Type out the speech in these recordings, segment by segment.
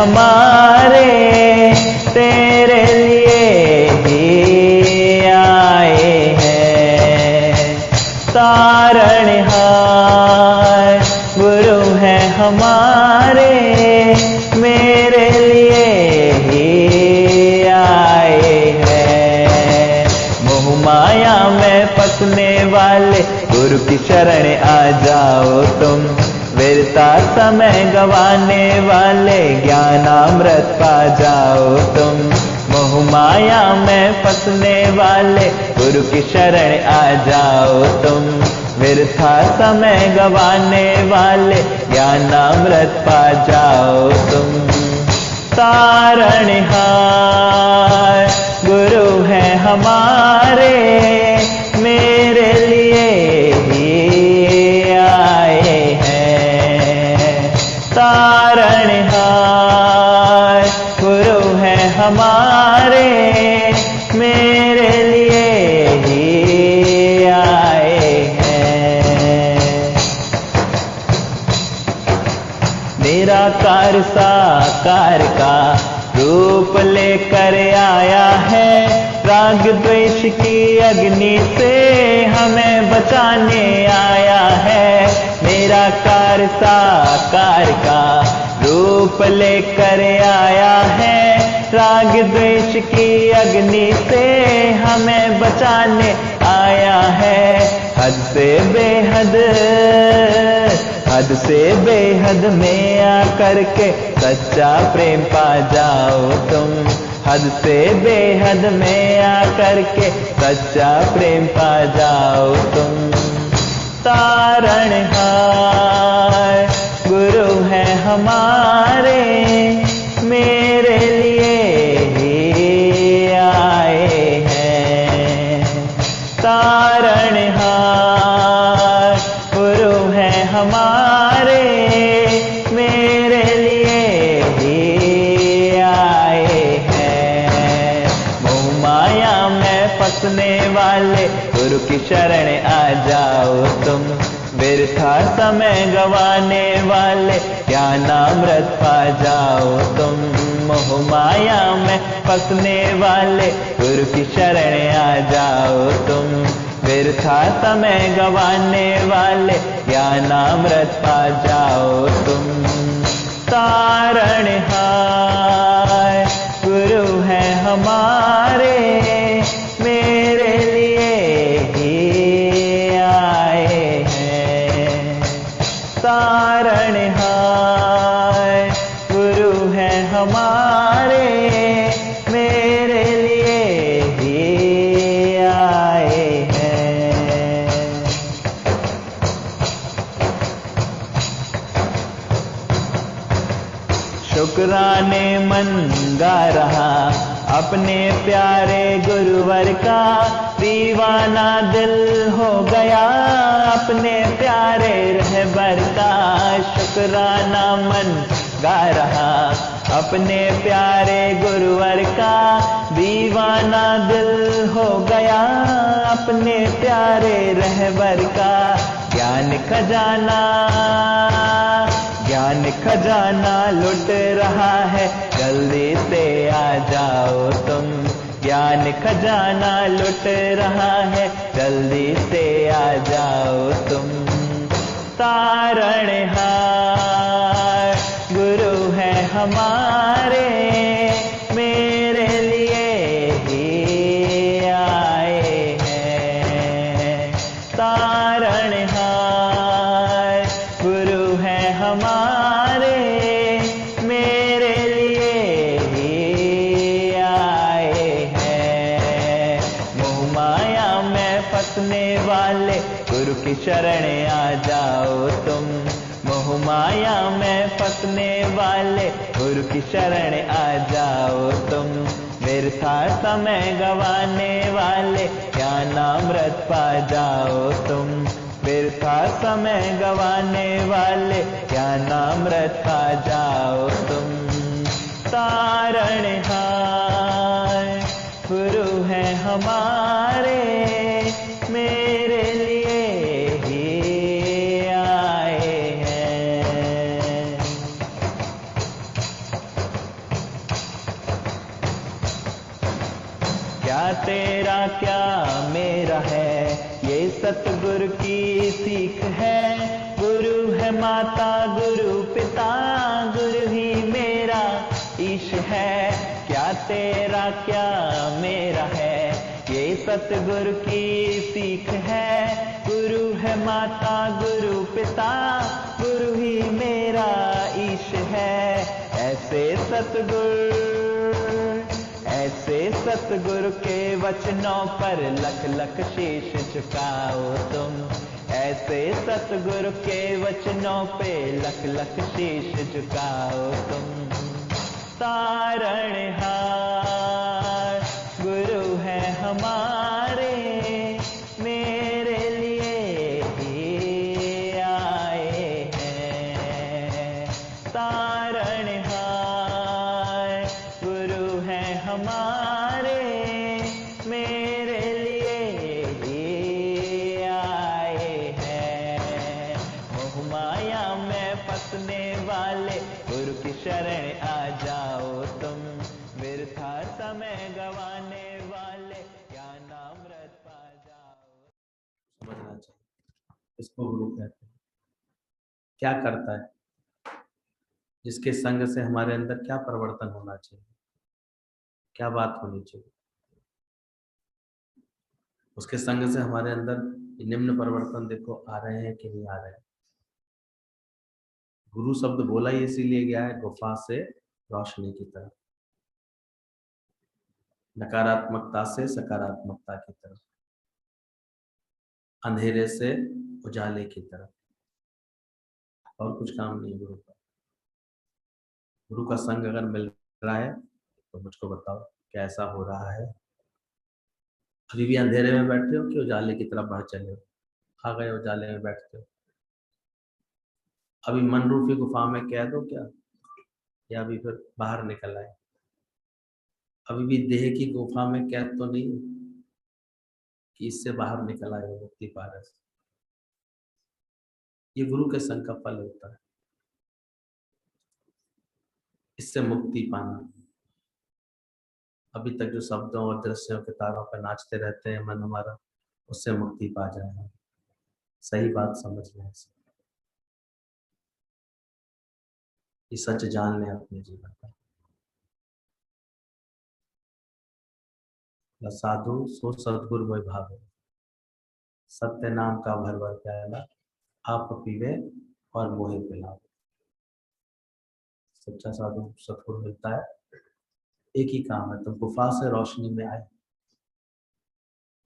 हमारे, तेरे लिए ही आए हैं। तारणहार गुरु है हमारे, मेरे लिए ही आए हैं। मोह माया में फंसने वाले गुरु की शरण आ जाओ तुम, व्यर्था समय गवाने वाले ज्ञानामृत पा जाओ तुम। मोह माया में फंसने वाले गुरु की शरण आ जाओ तुम, व्यर्था समय गवाने वाले ज्ञानामृत पा जाओ तुम। तारणहार गुरु है हमारे, मेरे लिए ही आए हैं। तारणहार गुरु है हमारे, मेरे लिए ही आए हैं। निराकार साकार का रूप लेकर आया है, राग द्वेष की अग्नि से हमें बचाने आया है। निराकार साकार का रूप लेकर आया है, राग द्वेष की अग्नि से हमें बचाने आया है। हद से बेहद में आकर के सच्चा प्रेम पा जाओ तुम। हद से बेहद में आकर के सच्चा प्रेम पा जाओ तुम। तारणहार गुरु है हमारे, मेरे लिए ही आए हैं। तारणहार गुरु है हमारे, मेरे लिए ही आए हैं। मोह माया में फंसने वाले गुरु की शरण आ जाओ तुम, व्यर्था समय गवाने वाले ज्ञानामृत पा जाओ तुम। मोह माया में फंसने वाले गुरु की शरण आ जाओ तुम, व्यर्था समय गवाने वाले ज्ञानामृत पा जाओ तुम। तारणहार गुरु है हमारे, मेरे लिए ही आए हैं। तारणहार गुरु है हमारे, मेरे लिए ही आए हैं। शुक्राने मन गा रहा अपने प्यारे गुरुवर का, दीवाना दिल हो गया अपने प्यारे रहबर का। शुक्राना मन गा रहा अपने प्यारे गुरुवर का, दीवाना दिल हो गया अपने प्यारे रहबर का। ज्ञान खजाना लुट रहा है, जल्दी से आ जाओ तुम। ज्ञान खजाना लुट रहा है, जल्दी से आ जाओ तुम। तारणहार गुरु है हमारे, मेरे लिए ही आए हैं। तारणहार गुरु है हमारे, मेरे लिए ही आए हैं। मोह माया में फंसने वाले गुरु की शरण आ जाओ तुम। मोह माया में फंसने वाले गुरु की शरण आ जाओ तुम। व्यर्था समय गवाने वाले ज्ञानामृत पा जाओ तुम। व्यर्था समय गवाने वाले ज्ञानामृत पा जाओ तुम। तारणहार गुरु है हमारे, मेरे लिए ही आए हैं। क्या तेरा क्या मेरा है, ये सतगुरु की सीख है। गुरु है माता गुरु पिता, गुरु ही मेरा ईश है। क्या तेरा क्या मेरा है, ये सतगुरु की सीख है। गुरु है माता गुरु पिता, गुरु ही मेरा ईश है। ऐसे सतगुरु के वचनों पर लख लख शीश झुकाओ तुम। ऐसे सतगुरु के वचनों पे लख लख शीश झुकाओ तुम। तारणहार गुरु है हमारे, मेरे लिए ही आए हैं। तारणहार गुरु है हमारे, मेरे लिए ही आए हैं। मोह माया में फंसने वाले गुरु की शरण आ जाओ तुम। वृथा समय गवाने वाले ज्ञानामृत पा जाओ। समझना चाहिए इसको गुरु कहते हैं। क्या करता है, जिसके संग से हमारे अंदर क्या परिवर्तन होना चाहिए, क्या बात होनी चाहिए, उसके संग से हमारे अंदर निम्न परिवर्तन देखो आ रहे हैं कि नहीं आ रहे हैं। गुरु शब्द बोला ही इसीलिए गया है, गुफा से रोशनी की तरफ, नकारात्मकता से सकारात्मकता की तरफ, अंधेरे से उजाले की तरफ। और कुछ काम नहीं गुरु का। गुरु का संग अगर मिल रहा है तो मुझको बताओ कैसा हो रहा है। अभी भी अंधेरे में बैठे हो कि उजाले की तरफ बढ़ चले हो, आ गए उजाले में बैठते हो। अभी मन रूपी गुफा में कैद हो क्या, या अभी फिर बाहर निकल आए। अभी भी देह की गुफा में कैद तो नहीं कि इससे बाहर निकल आए हो मुक्ति पारस। ये गुरु के संग का फल होता है, इससे मुक्ति पाना। अभी तक जो शब्दों और दृश्यों के तारों पर नाचते रहते हैं मन हमारा, उससे मुक्ति पा जाए। सही बात समझ लें, ये सच जान लें अपने जीवन का। साधु सो सतगुरु वै भावे, सत्य नाम का भर भर प्याला, आप पीवे और मोहे पिलावे। सच्चा साधु सतगुरु मिलता है, एक ही काम है, तुम गुफा से रोशनी में आए।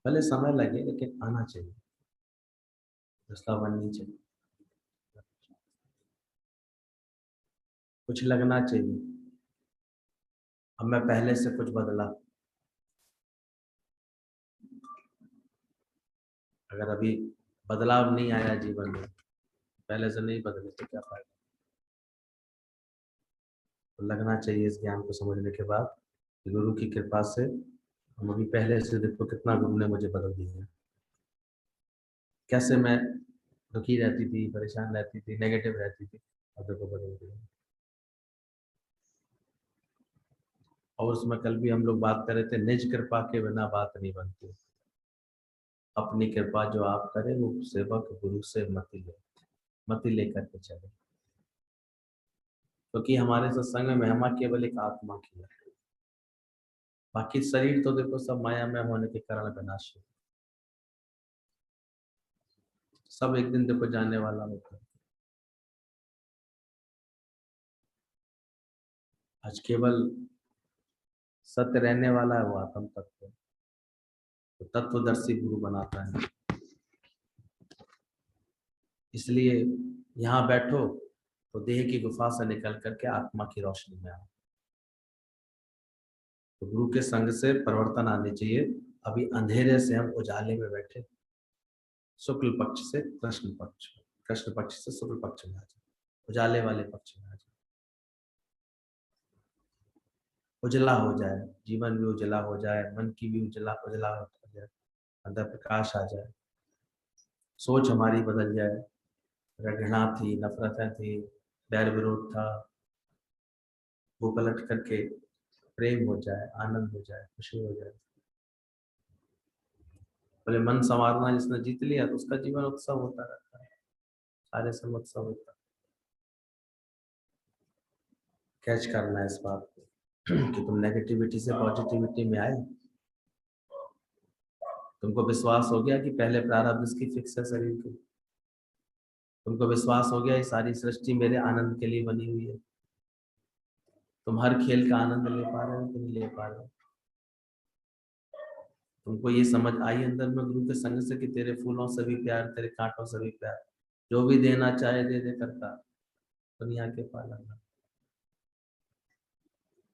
भले समय लगे लेकिन आना चाहिए, रास्ता बननी चाहिए, कुछ लगना चाहिए। अब मैं पहले से कुछ बदला, अगर अभी बदलाव नहीं आया जीवन में, पहले से नहीं बदले तो क्या फायदा। तो लगना चाहिए इस ज्ञान को समझने के बाद कि गुरु की कृपा से हम अभी पहले से देखो कितना गुरु ने मुझे बदल दिया है। कैसे मैं दुखी रहती थी, परेशान रहती थी, नेगेटिव रहती थी, अब देखो बदल दिया। और उसमें कल भी हम लोग बात कर रहे थे, निज कृपा के बिना बात नहीं बनती। अपनी कृपा जो आप करें वो सेवक गुरु से मति लेकर के चले। क्योंकि हमारे सत्संग में महिमा केवल एक आत्मा की है, बाकी शरीर तो देखो सब माया में होने के कारण विनाशी, सब एक दिन देखो जाने वाला होता है। आज केवल सत्य रहने वाला है, वो आत्म तत्व, तो तत्वदर्शी गुरु बनाता है। इसलिए यहाँ बैठो तो देह की गुफा से निकल करके आत्मा की रोशनी में आओ। तो गुरु के संग से परिवर्तन आने चाहिए। अभी अंधेरे से हम उजाले में बैठे, शुक्ल पक्ष से कृष्ण पक्ष, कृष्ण पक्ष से शुक्ल पक्ष में आ जाए, उजाले वाले पक्ष में आ जाए। उजला हो जाए, जीवन भी उजला हो जाए, मन की भी उजला उजला हो जाए, अंदर प्रकाश आ जाए, सोच हमारी बदल जाए। घृणा थी, नफरतें थी, बैर विरोध था, वो पलट करके प्रेम हो जाए, आनंद हो जाए, खुशी हो जाए। बोले मन संवारना जिसने जीत लिया तो उसका जीवन उत्सव होता रहता है, सारे समय उत्सव होता है। कैच करना है इस बात को कि तुम नेगेटिविटी से पॉजिटिविटी में आए। तुमको विश्वास हो गया कि पहले प्रारब्ध इसकी फिक्स है शरीर की। तुमको विश्वास हो गया ये सारी सृष्टि मेरे आनंद के लिए बनी हुई है। तुम हर खेल का आनंद ले पा रहे हो कि नहीं ले पा रहे हो? तुमको ये समझ आई अंदर में गुरु के संग से कि तेरे फूलों से भी प्यार, तेरे कांटों से भी प्यार, जो भी देना चाहे दे दे करता दुनिया के पालन।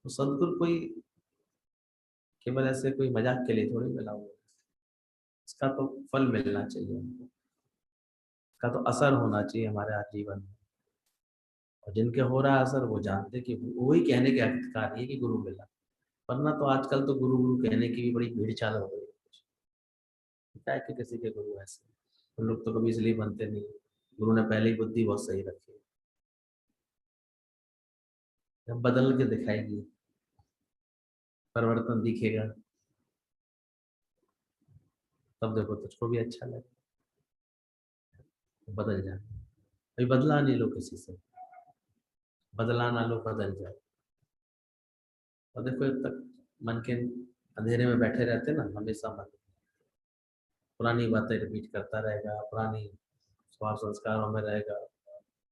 तो सदगुरु कोई केवल ऐसे कोई मजाक के लिए थोड़ी मिला हुआ, इसका तो फल मिलना चाहिए हमको, इसका तो असर होना चाहिए हमारे जीवन में। और जिनके हो रहा है असर वो जानते कि वही कहने के अधिकार है कि गुरु मिला। वरना तो आजकल तो गुरु गुरु कहने की भी बड़ी भीड़ चाल हो गई है। क्या है कि किसी के गुरु ऐसे उन लोग तो कभी इसलिए बनते नहीं, गुरु ने पहले ही बुद्धि बहुत सही रखी है, जब बदल के दिखाएगी परिवर्तन दिखेगा तब देखो तुझको भी अच्छा लगे, बदल जाए। अभी बदला नहीं लो किसी से, बदला ना लो बदल जाए। और देखो जब तक मन के अंधेरे में बैठे रहते ना, हमेशा मन पुरानी बातें रिपीट करता रहेगा, पुरानी स्वभाव संस्कारों में रहेगा,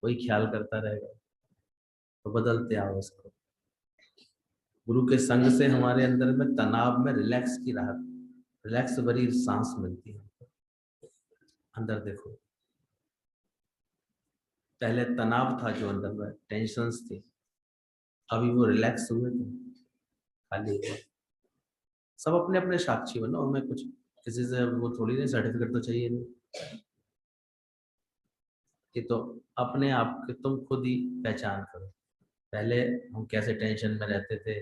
वही ख्याल करता रहेगा। तो बदलते आओ इसको। गुरु के संग से हमारे अंदर में तनाव में रिलैक्स की राहत, रिलैक्स भरी सांस मिलती है। अंदर देखो, पहले तनाव था जो अंदर में, टेंशन्स थी, अभी वो रिलैक्स हुए थे, खाली हुए। सब अपने अपने साक्षी बनो, हमें कुछ किसी से वो थोड़ी नहीं, सर्टिफिकेट तो चाहिए नहीं। ये तो अपने आप के तुम खुद ही पहचान करो। पहले हम कैसे टेंशन में रहते थे,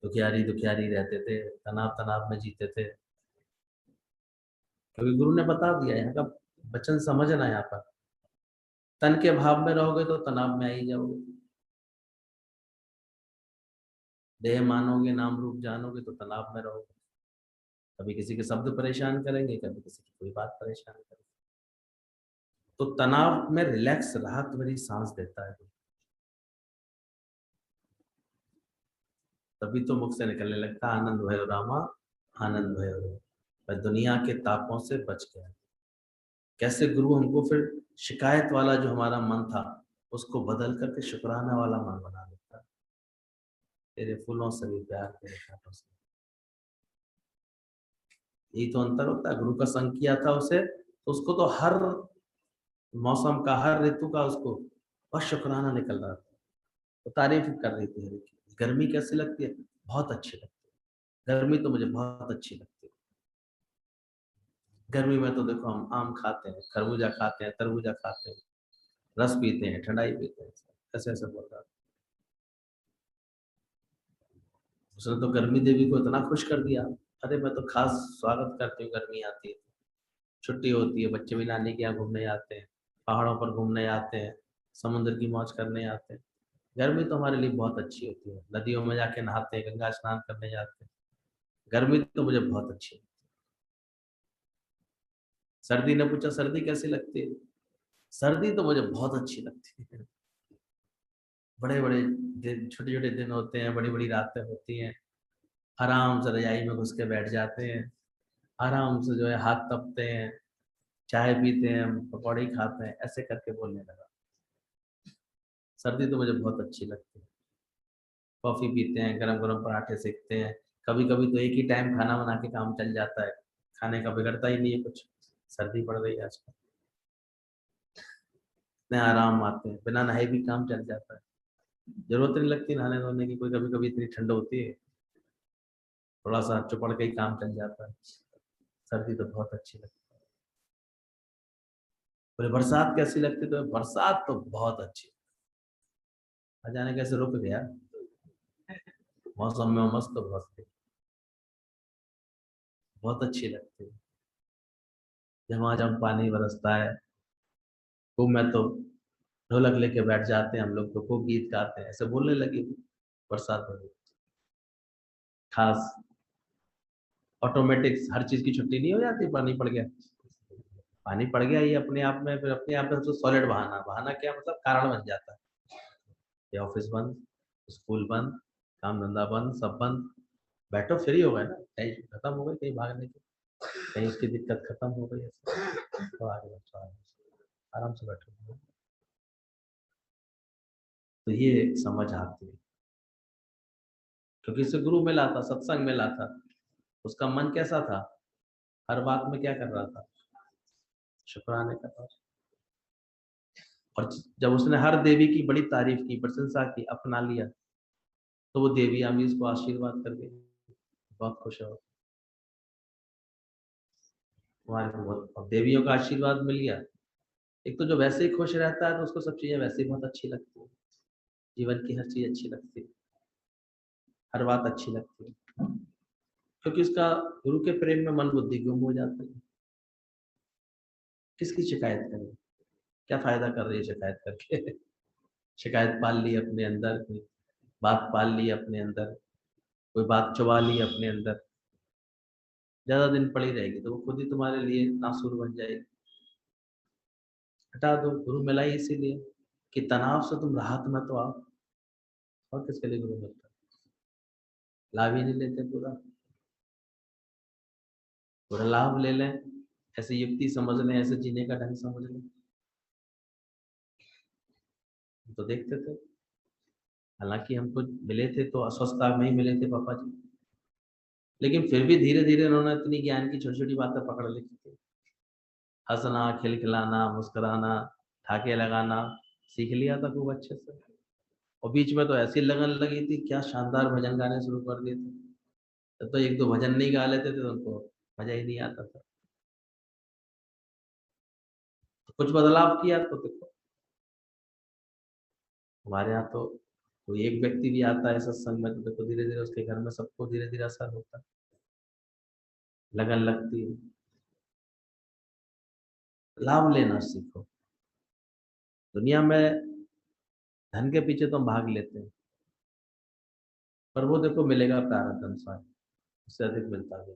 दुखियारी दुखियारी रहते थे, तनाव तनाव में जीते थे, क्योंकि गुरु ने बता दिया। यहाँ का वचन समझना, यहाँ पर तन के भाव में रहोगे तो तनाव में आ ही जाओगे, देह मानोगे नाम रूप जानोगे तो तनाव में रहोगे। कभी किसी के शब्द परेशान करेंगे, कभी किसी की कोई बात परेशान करेंगे। तो तनाव में रिलैक्स राहत भरी सांस देता है, तभी तो मुख से निकलने लगता आनंद भयो रामा, आनंद भयो। मैं दुनिया के तापों से बच गया। कैसे गुरु हमको फिर शिकायत वाला जो हमारा मन था उसको बदल करके शुक्राना वाला मन बना देता है। तेरे फूलों से भी प्यार, तेरे कांटों से। यही तो अंतर होता है। गुरु का संग किया था उसे, तो उसको तो हर मौसम का, हर ऋतु का उसको बस शुक्राना निकल रहा था। तो तारीफ कर रही थी हर की। गर्मी कैसी लगती है? बहुत अच्छी लगती है, गर्मी तो मुझे बहुत अच्छी लगती है। गर्मी में तो देखो हम आम खाते हैं, खरबूजा खाते हैं, तरबूजा खाते हैं, रस पीते हैं, ठंडाई पीते हैं, ऐसे ऐसे बोल रहा। उसने तो गर्मी देवी को इतना खुश कर दिया। अरे मैं तो खास स्वागत करती हूँ, गर्मी आती है, छुट्टी होती है, बच्चे भी नानी के यहाँ घूमने आते हैं, पहाड़ों पर घूमने आते हैं, समुद्र की मौज करने आते हैं। गर्मी तो हमारे लिए बहुत अच्छी होती है, नदियों में जाके नहाते हैं, गंगा स्नान करने जाते हैं। गर्मी तो मुझे बहुत अच्छी है। सर्दी ने पूछा सर्दी कैसी लगती है? सर्दी तो मुझे बहुत अच्छी लगती है। बड़े बड़े दिन, छोटे छोटे दिन होते हैं, बड़ी बड़ी रातें होती हैं, आराम से रजाई में घुस के बैठ जाते हैं, आराम से जो है हाथ तपते हैं, चाय पीते हैं, पकौड़ी खाते हैं, ऐसे करके बोलने लगा। सर्दी तो मुझे बहुत अच्छी लगती है। कॉफी पीते हैं, गरम गरम पराठे सेकते हैं, कभी कभी तो एक ही टाइम खाना बना के काम चल जाता है, खाने का बिगड़ता ही नहीं है कुछ। सर्दी पड़ रही है आजकल, इतने आराम आते हैं, बिना नहाए भी काम चल जाता है, जरूरत नहीं लगती नहाने धोने की कोई। कभी कभी इतनी ठंड होती है, थोड़ा सा चुपड़ के ही काम चल जाता है। सर्दी तो बहुत अच्छी लगती है। बोले बरसात कैसी लगती है? तो बरसात तो बहुत अच्छी, अचानक कैसे रुक गया मौसम में, मस्त तो बहुत थी, बहुत अच्छी लगती है। जब पानी बरसता है खूब, मैं तो ढोलक लेके बैठ जाते हैं हम लोग, तो खूब गीत गाते हैं, ऐसे बोलने लगी बरसात में। खास ऑटोमेटिक हर चीज की छुट्टी नहीं हो जाती, पानी पड़ गया, पानी पड़ गया ये अपने आप में, फिर अपने आप में तो सॉलिड बहाना, बहाना क्या मतलब कारण बन जाता है। ये ऑफिस बंद, स्कूल बंद, काम धंधा बंद, सब बंद, बैठो फ्री हो गए ना, टेंशन खत्म हो गई, कहीं भागने की, कहीं उसकी दिक्कत खत्म हो गई, ऐसे तो आगे बैठो, आराम से बैठो। तो ये समझ आती है, क्योंकि इससे गुरु मिला था, सत्संग मिला था, उसका मन कैसा था, हर बात में क्या कर रहा था, शुक्राने कर रहा था। और जब उसने हर देवी की बड़ी तारीफ की, प्रशंसा की, अपना लिया, तो वो देवियां भी उसको आशीर्वाद कर गई, बहुत खुश हो तुम्हारे को, बहुत, और देवियों का आशीर्वाद मिल गया। एक तो जो वैसे ही खुश रहता है तो उसको सब चीजें वैसे ही बहुत अच्छी लगती है, जीवन की हर चीज अच्छी लगती है, हर बात अच्छी लगती है, क्योंकि उसका गुरु के प्रेम में मन बुद्धि गुम हो जाता है। किसकी शिकायत करें, क्या फायदा कर रही है शिकायत करके शिकायत पाल ली अपने अंदर, कोई बात पाल ली अपने अंदर, कोई बात चुबा ली अपने अंदर, ज्यादा दिन पड़ी रहेगी तो वो खुद ही तुम्हारे लिए नासुर बन जाएगी। हटा दो, गुरु मिला ही इसीलिए कि तनाव से तुम राहत में तो आओ, और किसके लिए गुरु मिलता है, लाभ ही नहीं लेते पूरा, पूरा लाभ ले लें, ऐसे युक्ति समझ लें, ऐसे जीने का ढंग समझ लें, तो देखते थे। हालांकि हमको मिले थे तो अस्वस्थता में ही मिले थे पापा जी, लेकिन फिर भी धीरे धीरे उन्होंने इतनी ज्ञान की छोटी छोटी बातें पकड़ ली थी, हंसना, खिलखिलाना, मुस्कुराना, ठाके लगाना सीख लिया था खूब अच्छे से। और बीच में तो ऐसी लगन लगी थी, क्या शानदार भजन गाने शुरू कर दिए थे, तब तो एक दो भजन नहीं गा लेते थे तो उनको मजा ही नहीं आता था। तो कुछ बदलाव किया तो देखो, हमारे यहाँ तो कोई एक व्यक्ति भी आता है सत्संग में तो देखो धीरे धीरे उसके घर में सबको धीरे धीरे असर होता है, लगन लगती है। लाभ लेना सीखो। दुनिया में धन के पीछे तो हम भाग लेते हैं, पर वो देखो मिलेगा प्रारब्ध अनुसार, उससे अधिक मिलता है।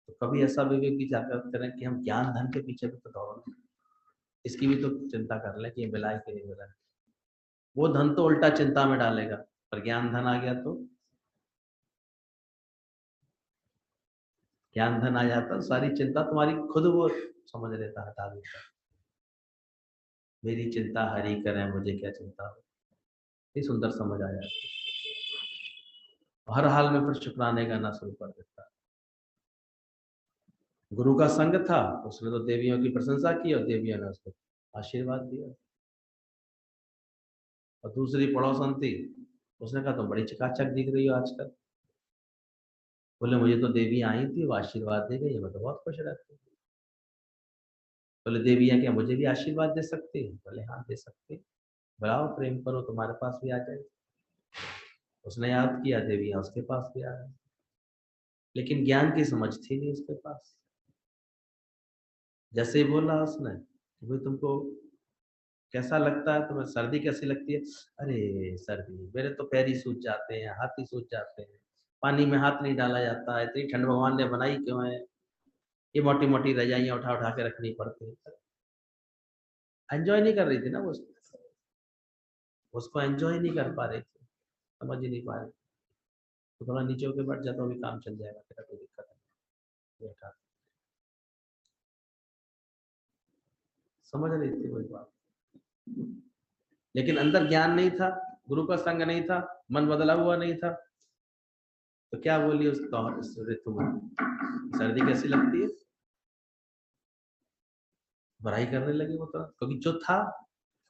तो कभी ऐसा विवेक की जागृत करें कि हम ज्ञान धन के पीछे भी तो दौड़, इसकी भी तो चिंता कर लें कि ये मिला है कि नहीं मिला है। वो धन तो उल्टा चिंता में डालेगा, पर ज्ञान धन आ गया तो, ज्ञान धन आ जाता तो सारी चिंता तुम्हारी खुद वो समझ लेता, हटा देता, मेरी चिंता हरि करें, मुझे क्या चिंता हो, ये सुंदर समझ आ जाती, हर हाल में फिर शुक्राने गाना शुरू कर देता। गुरु का संग था, उसने तो देवियों की प्रशंसा की और देवियों ने उसको आशीर्वाद दिया। और दूसरी पड़ोसन थी, उसने कहा तुम बड़ी चकाचक दिख रही हो आजकल, बोले मुझे तो देवी आई थी, वो आशीर्वाद दे गई, मैं तो बहुत खुश रहती हूँ। बोले देवियाँ क्या मुझे भी आशीर्वाद दे सकती है, बोले हाँ दे सकती, बुलाओ प्रेम करो, तुम्हारे पास भी आ जाए। उसने याद किया, देवियाँ उसके पास भी आ गई, लेकिन ज्ञान की समझ थी नहीं उसके पास। जैसे ही बोला उसने कि भाई तुमको कैसा लगता है, तुम्हें सर्दी कैसी लगती है, अरे सर्दी, मेरे तो पैर ही सूज जाते हैं, हाथ ही सूज जाते हैं, पानी में हाथ नहीं डाला जाता है, इतनी ठंड भगवान ने बनाई क्यों है, ये मोटी मोटी रजाइयाँ उठा उठा के रखनी पड़ती है। एंजॉय नहीं कर रही थी ना वो, उसको एंजॉय नहीं कर पा रही थी, समझ ही नहीं पा रही। तो थोड़ा नीचे होकर बैठ जाता भी काम चल जाएगा, तेरा कोई दिक्कत नहीं, बैठा समझ रही थी वही बात, लेकिन अंदर ज्ञान नहीं था, गुरु का संग नहीं था, मन बदला हुआ नहीं था। तो क्या बोली उस ऋतु में, सर्दी कैसी लगती है, बुराई करने लगी वो तो, क्योंकि जो था,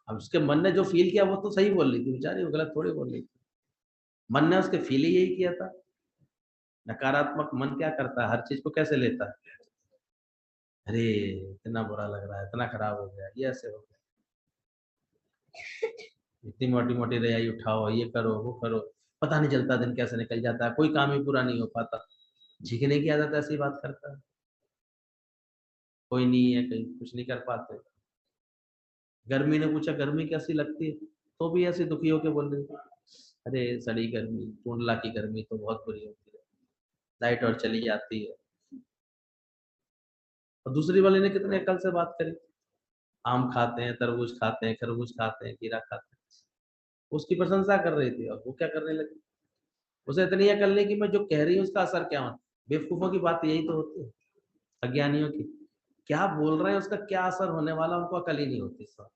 अब उसके मन ने जो फील किया वो तो सही बोल रही थी बेचारी, वो गलत थोड़ी बोल रही थी, मन ने उसके फील ही यही किया था। नकारात्मक मन क्या करता है, हर चीज को कैसे लेता है, अरे इतना बुरा लग रहा है, इतना खराब हो गया, ये ऐसे हो गया, इतनी मोटी मोटी रजाई उठाओ, ये करो वो करो, पता नहीं चलता दिन कैसे निकल जाता है, कोई काम ही पूरा नहीं हो पाता, झिकने की आदत ऐसी बात करता है, कोई नहीं है, कहीं कुछ नहीं कर पाते। गर्मी ने पूछा गर्मी कैसी लगती है, तो भी ऐसे दुखी होके बोल रही थी, अरे सड़ी गर्मी, टूंडला की गर्मी तो बहुत बुरी होती है, लाइट और चली जाती है। और दूसरी वाले ने कितने अकल से बात करी, आम खाते हैं, तरबूज खाते हैं, खरबूज खाते हैं, खीरा खाते हैं, उसकी प्रशंसा कर रही थी और वो क्या करने लगी, उसे इतनी अकल नहीं कि मैं जो कह रही हूँ उसका असर क्या होना। बेवकूफों की बात यही तो होती है, अज्ञानियों की, क्या बोल रहे हैं उसका क्या असर होने वाला, उनको अकल ही नहीं होती। सब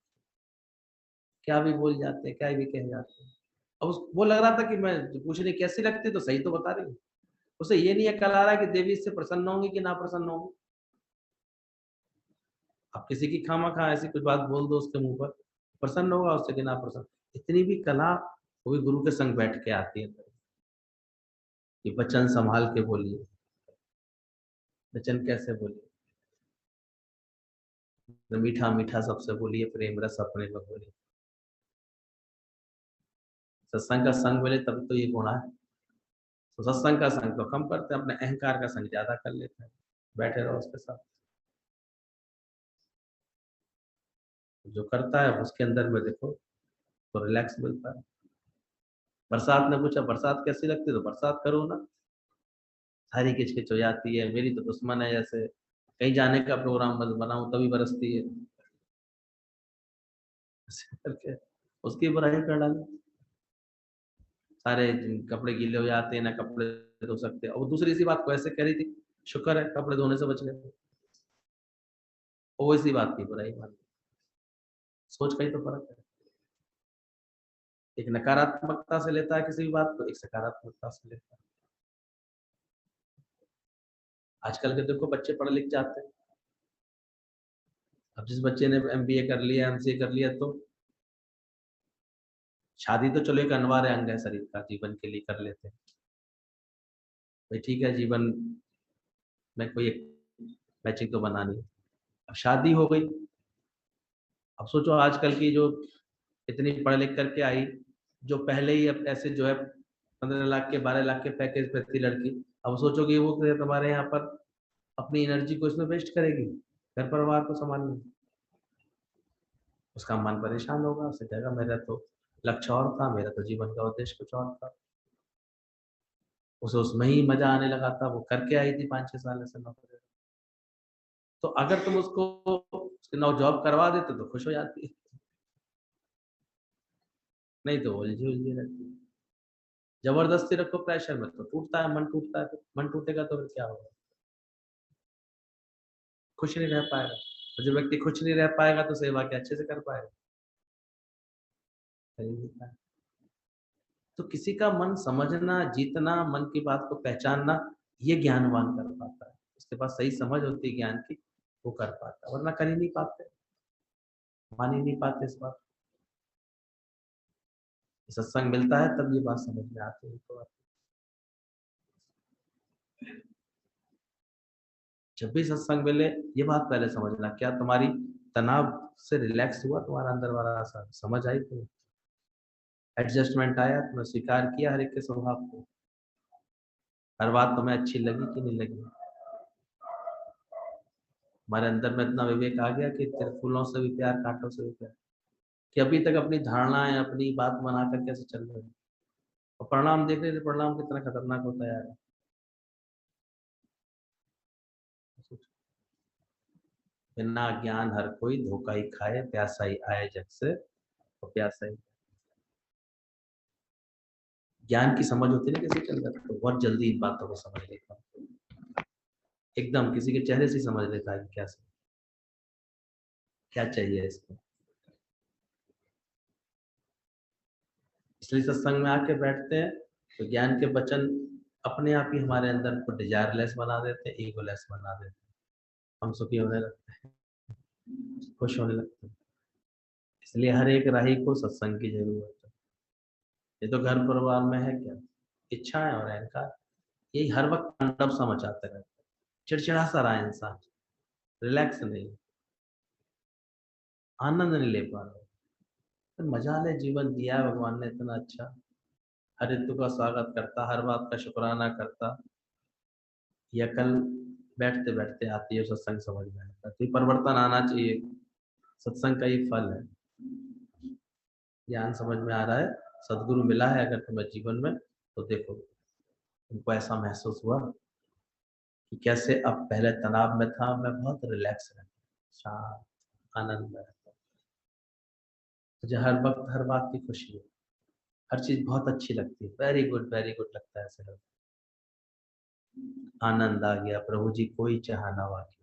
क्या भी बोल जाते हैं, क्या भी कह जाते हैं। अब वो लग रहा था कि मैं पूछ रही कैसी लगती तो सही तो बता रही हूँ, उसे ये नहीं अकल आ रहा कि देवी इससे प्रसन्न होंगी कि ना प्रसन्न होंगी। अब किसी की खामा ऐसी कुछ बात बोल दो उसके मुंह पर, प्रसन्न होगा उससे कि ना प्रसन्न। इतनी भी कला वो भी गुरु के संग बैठ के आती है कि वचन संभाल के बोलिए, वचन कैसे बोलिए, मीठा मीठा सबसे बोलिए, प्रेम रस अपने में बोलिए। सत्संग का संग मिले तब तो ये गुण है। तो सत्संग का संग तो कम करते हैं, अपने अहंकार का संग ज्यादा कर लेते हैं, बैठे रहो उसके साथ। जो करता है उसके अंदर में देखो तो रिलैक्स मिलता है। बरसात ने पूछा बरसात कैसी लगती है, तो बरसात करो ना, सारी किचकिच हो जाती है, मेरी तो दुश्मन है, जैसे कहीं जाने का प्रोग्राम बनाऊं तभी बरसती है, ऐसे करके उसकी बुराई कर डाली। सारे कपड़े गीले हो जाते हैं, ना कपड़े धो सकते। और वो दूसरी सी बात को ऐसे कह रही थी, शुक्र है कपड़े धोने से बच गए, वो इसी बात की बुराई मान, सोच का ही तो फर्क है। एक नकारात्मकता से लेता है किसी भी बात को, एक सकारात्मकता से लेता है। आजकल के देखो बच्चे पढ़ लिख जाते हैं। अब जिस बच्चे ने MBA कर लिया, MCA कर लिया, तो शादी तो चलो एक अनिवार्य अंग है शरीर का, जीवन के लिए कर लेते हैं भाई, ठीक है, जीवन में कोई एक मैचिंग तो बनानी है। अब शादी हो गई, अब सोचो आजकल की जो इतनी पढ़ लिख करके आई, जो पहले ही अब ऐसे जो है 15 लाख के 12 लाख के पैकेज पे थी लड़की, अब सोचो कि वो तुम्हारे यहाँ पर अपनी एनर्जी को इसमें वेस्ट करेगी घर परिवार को संभालने, उसका मन परेशान होगा, उसे कहेगा मेरा तो लक्ष्य और था, मेरा तो जीवन का उद्देश्य कुछ और था। उसे उसमें ही मजा आने लगा था, वो करके आई थी 5-6 साल ऐसे नौकरी। तो अगर तुम उसको उसके नौ जॉब करवा देते तो खुश हो जाती, नहीं तो उलझी उलझी रहती। जबरदस्ती रखो प्रेशर में तो टूटता है, मन टूटता है, मन टूटेगा तो फिर क्या होगा, खुश नहीं रह पाएगा। और जो व्यक्ति खुश नहीं रह पाएगा तो सेवा क्या अच्छे से कर पाएगा, कर ही नहीं पाएगा। तो किसी का मन समझना, जीतना, मन की बात को पहचानना, ये ज्ञानवान कर पाता है, उसके पास सही समझ होती है ज्ञान की, वो कर पाता है, वरना कर ही नहीं पाते, मान ही नहीं पाते इस बात। सत्संग मिलता है तब ये बात समझ में आती है। तो जब भी सत्संग मिले ये बात पहले समझना, क्या तुम्हारी तनाव से रिलैक्स हुआ, तुम्हारा अंदर वाला समझ आई, तो एडजस्टमेंट आया, तुमने स्वीकार किया हर एक के स्वभाव को, हर बात तुम्हें अच्छी लगी कि नहीं लगी। हमारे अंदर में इतना विवेक आ गया कि तेरे फूलों से भी प्यार, कांटों से भी प्यार, कि अभी तक अपनी धारणाएं, अपनी बात बनाकर कैसे चल रहे हैं। और परिणाम देख रहे थे, परिणाम कितना खतरनाक होता है यार। बिना ज्ञान हर कोई धोखा ही खाए, प्यासा ही आए जग से, और प्यासा ही। ज्ञान की समझ होती है ना किसी के अंदर, तो बहुत जल्दी इन बातों को समझ लेता हूँ, एकदम किसी के चेहरे से समझ लेता है कि क्या चाहिए इसको। इसलिए सत्संग में आके बैठते हैं तो ज्ञान के वचन अपने आप ही हमारे अंदर को डिजायरलेस बना देते हैं, ईगोलेस बना देते हैं, हम सुखी होने लगते हैं, खुश होने लगते हैं। इसलिए हर एक राही को सत्संग की जरूरत है। ये तो घर परिवार में है क्या, इच्छाएं और अहंकार, यही हर वक्त तांडव सा मचाते रहते हैं, चिड़चिड़ा सा रहा इंसान, रिलैक्स नहीं, आनंद नहीं ले पा रहा। तो मजा ले, जीवन दिया है भगवान ने इतना अच्छा, हर ऋतु का स्वागत करता, हर बात का शुक्राना करता, या कल बैठते बैठते आती है सत्संग समझ में आता है। तो ये परिवर्तन आना चाहिए, सत्संग का ये फल है। ज्ञान समझ में आ रहा है, सदगुरु मिला है अगर तुम्हें जीवन में, तो देखो तुमको ऐसा महसूस हुआ कि कैसे अब पहले तनाव में था, मैं बहुत रिलैक्स रहता, शांत, आनंद में रहता, मुझे हर वक्त हर बात की खुशी है, हर चीज बहुत अच्छी लगती है, वेरी गुड लगता है, ऐसे लगता है। आनंद आ गया, प्रभु जी कोई चाह ना वाक्य,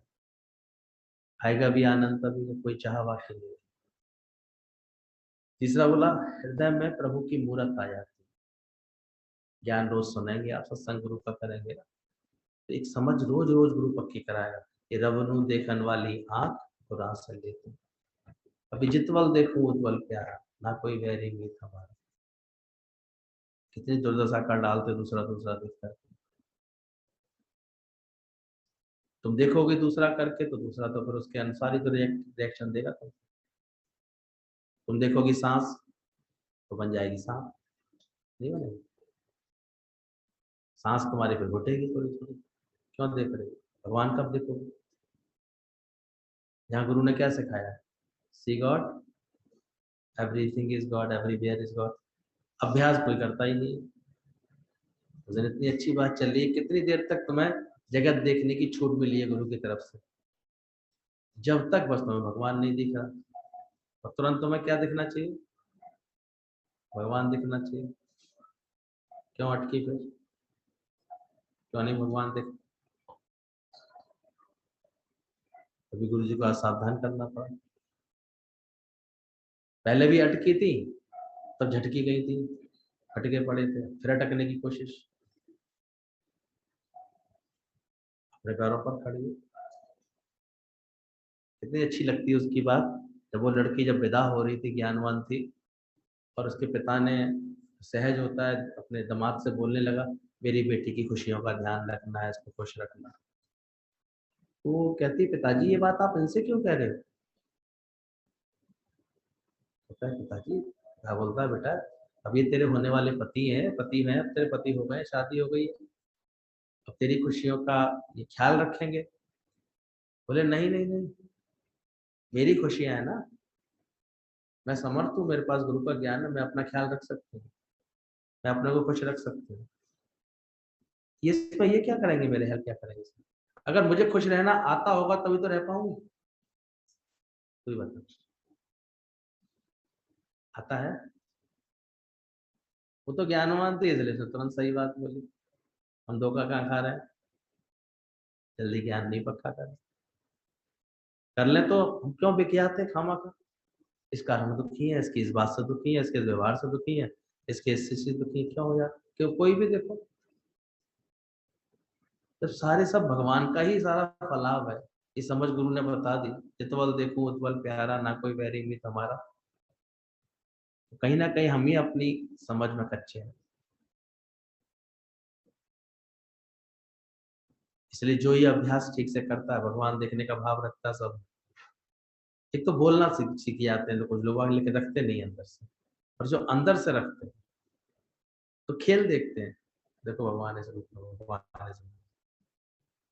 आएगा भी आनंद तभी जब कोई चाह वाक्य नहीं। तीसरा बोला, हृदय में प्रभु की मूरत आ जाती है। ज्ञान रोज सुनेंगे आप, सत्संग गुरु का करेंगे ना, तो एक समझ रोज रोज गुरु पक्की कराएगा। ये रवनु देखन वाली आंख खुदा से लेती, अभी जितवल देखूं उतवल प्यारा, ना कोई वैरी मीत हमारा। कितनी दुर्दशा कर डालते दूसरा दूसरा दिखता है। तुम देखोगे दूसरा करके तो दूसरा तो फिर उसके अनुसार ही तो रिएक्शन देगा। तुम देखोगी सांस तो बन जाएगी सांप, नहीं बनेगी। सांस तुम्हारी पे घुटेगी थोड़ी थोड़ी, क्यों देख रहे हो? भगवान कब देखोगे? यहाँ गुरु ने क्या सिखाया? See God, everything is God, everywhere is God. अभ्यास कोई करता ही नहीं। उस दिन इतनी अच्छी बात चल रही है, कितनी देर तक तुम्हें जगत देखने की छूट मिली है गुरु की तरफ से, जब तक बस तुम्हें भगवान नहीं दिख रहा। और तुरंत तुम्हें क्या दिखना चाहिए? भगवान दिखना चाहिए। क्यों अटकी फिर? क्यों नहीं भगवान दिख? अभी गुरु जी को असावधान करना पड़ा। पहले भी अटकी थी, तब झटकी गई थी, अटके पड़े थे, फिर अटकने की कोशिश, अपने पैरों पर खड़ी है। कितनी अच्छी लगती है उसकी बात, जब वो लड़की जब विदा हो रही थी, ज्ञानवान थी, और उसके पिता ने, सहज होता है, अपने दिमाग से बोलने लगा, मेरी बेटी की खुशियों का ध्यान रखना है, इसको खुश रखना। तो वो कहती, पिताजी ये बात आप इनसे क्यों कह रहे हो? कहता है, पिताजी क्या बोलता है बेटा, अब ये तेरे होने वाले पति हैं, पति हैं, अब तेरे पति हो गए, शादी हो गई, अब तेरी खुशियों का ये ख्याल रखेंगे। बोले नहीं नहीं नहीं, मेरी खुशियां है ना, मैं समर्थ हूँ, मेरे पास गुरु का ज्ञान है, मैं अपना ख्याल रख सकती हूँ, मैं अपने को खुश रख सकती हूँ। ये इसमें ये क्या करेंगे, मेरे हेल्प क्या करेंगे इसमें? अगर मुझे खुश रहना आता होगा तभी तो रह पाऊंगी। कोई बात नहीं, आता है। वो तो ज्ञानवान थे इसलिए तो तुरंत सही बात बोली। हम धोखा कहाँ खा रहे हैं? जल्दी ज्ञान नहीं पक्का कर लें तो हम क्यों बिकियाते खामा का? इस कारण दुखी है, इसकी इस बात से दुखी है, इसके इस व्यवहार से दुखी है, इसके इससे दुखी क्यों हो जाते? क्यों? कोई भी देखो, तो सारे सब भगवान का ही सारा फलाव है। ये समझ गुरु ने बता दी, जितवल देखूं उतवल प्यारा, ना कोई वैरी मित हमारा। तो कहीं ना कहीं हम ही अपनी समझ में कच्चे हैं। इसलिए जो ये अभ्यास ठीक से करता है, भगवान देखने का भाव रखता है, सब एक तो बोलना सीख जाते हैं, तो कुछ लोग लेके रखते नहीं अंदर से, और जो अंदर से रखते हैं तो खेल देखते हैं, देखो भगवान ऐसे, भगवान ऐसे,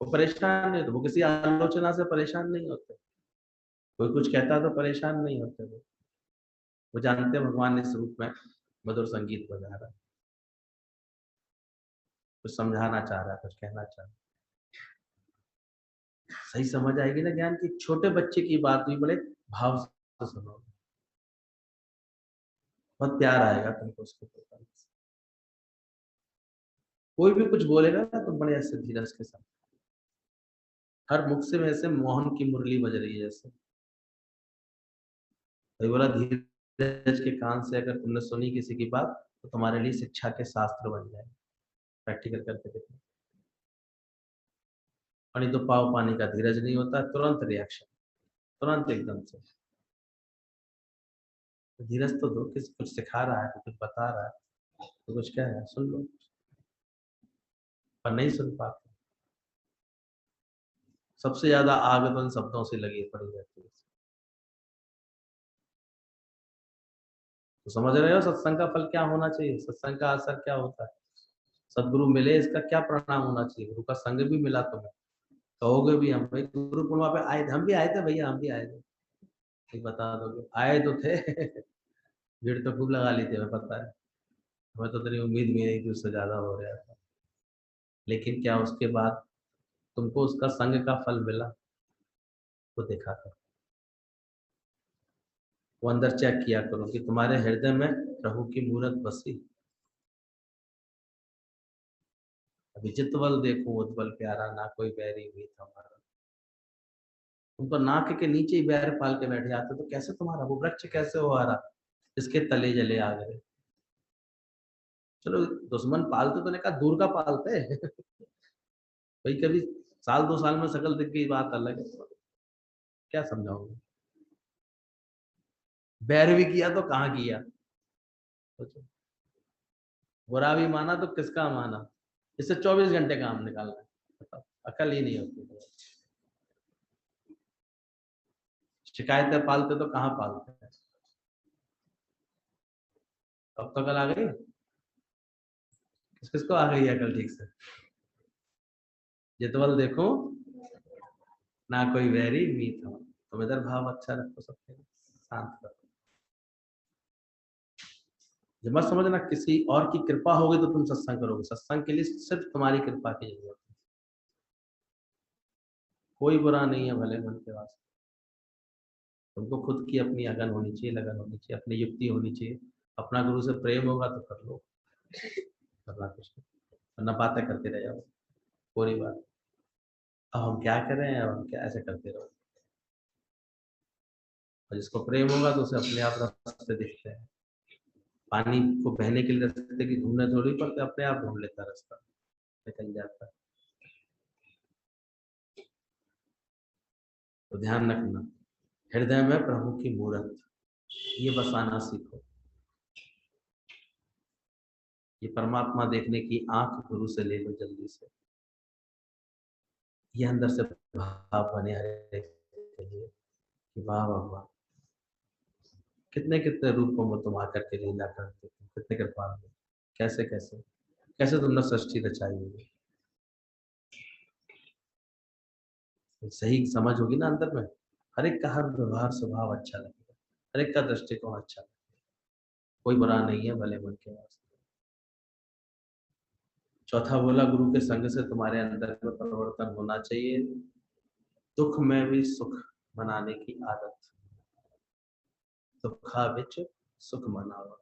वो परेशान नहीं होते, वो किसी आलोचना से परेशान नहीं होते, कोई कुछ कहता है तो परेशान नहीं होते। वो जानते हैं भगवान इस रूप में मधुर संगीत बजा रहा है, कुछ समझाना चाह रहा है, कुछ कहना चाह रहा है। सही समझ आएगी ना ज्ञान की। छोटे बच्चे की बात भी बड़े भाव से सुनो, बहुत प्यार आएगा तुमको उसके प्रति। कोई भी कुछ बोलेगा ना तो बड़े ऐसे धीरज के साथ, हर मुख से वैसे मोहन की मुरली बज रही है जैसे। तो बोला, धीरज के कान से अगर तुमने सुनी किसी की बात, तो तुम्हारे लिए शिक्षा के शास्त्र बन जाए। प्रैक्टिकल करके देखो। पानी तो पाव पानी का धीरज नहीं होता, तुरंत रिएक्शन, तुरंत एकदम से। तो धीरज तो दो, किसी कुछ सिखा रहा है, कुछ बता रहा है, तो कुछ कह रहा है, सुन लो, पर नहीं सुन पाते। सबसे ज्यादा आग तो इन शब्दों से लगी पड़ी रहती है। तो समझ रहे हो सत्संग का फल क्या होना चाहिए, सत्संग का असर क्या होता है? सदगुरु मिले इसका क्या परिणाम होना चाहिए? गुरु का संग भी मिला तुम्हें, कहोगे भी हम भाई गुरु पूर्णिमा पे आए थे, हम भी आए थे भैया, हम भी आए थे, एक बता दोगे आए तो थे। भीड़ तो खूब लगा ली थी, हमें पता है, हमें तो तेरी उम्मीद भी नहीं थी, उससे ज्यादा हो रहा था। लेकिन क्या उसके बाद तुमको उसका संग का फल मिला, वो देखा करो, वो अंदर चेक किया करो कि तुम्हारे हृदय में प्रभु की मूरत बसी। अभी चितवल देखो उज्जवल प्यारा, ना कोई बैरी हुई हमारा। तुम तो नाक के नीचे ही बैर पाल के बैठे आते, तो कैसे तुम्हारा वो वृक्ष कैसे हो आ रहा जिसके तले जले आ गए। चलो दुश्मन पालते तो नहीं कहा, दूर का पालते भाई, कभी साल 2 साल में शकल दिख गई बात अलग है, क्या समझाओगे। बैर भी किया तो कहाँ किया, सोचो। बुरा भी माना तो किसका माना, इससे 24 घंटे काम निकालना है, बताओ, अकल ही नहीं होती। शिकायतें पालते तो कहाँ पालते हैं। अब तो अकल आ गई, किसको आ गई अकल ठीक से। जितवल देखो ना कोई वैरी मीत हो, तुम इधर भाव अच्छा रखो, सबके शांत रखो। जब मत समझना किसी और की कृपा होगी तो तुम सत्संग करोगे, सत्संग के लिए सिर्फ तुम्हारी कृपा की जरूरत है। कोई बुरा नहीं है भले मन के वास्ते, तुमको खुद की अपनी अगन होनी चाहिए, लगन होनी चाहिए, अपनी युक्ति होनी चाहिए। अपना गुरु से प्रेम होगा तो कर लो, करना कुछ नहीं, वरना बातें करते रह जाओ, पूरी बात। अब हम क्या करें, अब हम क्या ऐसे करते रहो। और जिसको प्रेम होगा तो उसे अपने आप रास्ते दिखते हैं। पानी को बहने के लिए रास्ते की ढूंढने थोड़ी पड़ते, अपने आप ढूंढ लेता रास्ता, निकल जाता है। तो ध्यान रखना, हृदय में प्रभु की मूरत, ये बसाना सीखो। ये परमात्मा देखने की आंख गुरु से ले लो जल्दी से। ये अंदर से भाव बने हरे के लिए कि वाह वाह वाह, कितने कितने रूपों में तुम आकर के लीला करते हो, कितने कृपाल हो, कैसे कैसे कैसे तुमने सृष्टि रचाई होगी। सही समझ होगी ना अंदर में, हर एक का हर व्यवहार स्वभाव अच्छा लगेगा, हर एक का दृष्टिकोण अच्छा लगेगा, कोई बुरा नहीं है भले मन के वास्ते। चौथा बोला, गुरु के संग से तुम्हारे अंदर में परिवर्तन होना चाहिए, दुख में भी सुख मनाने की आदत, दुखा विच सुख मनावा,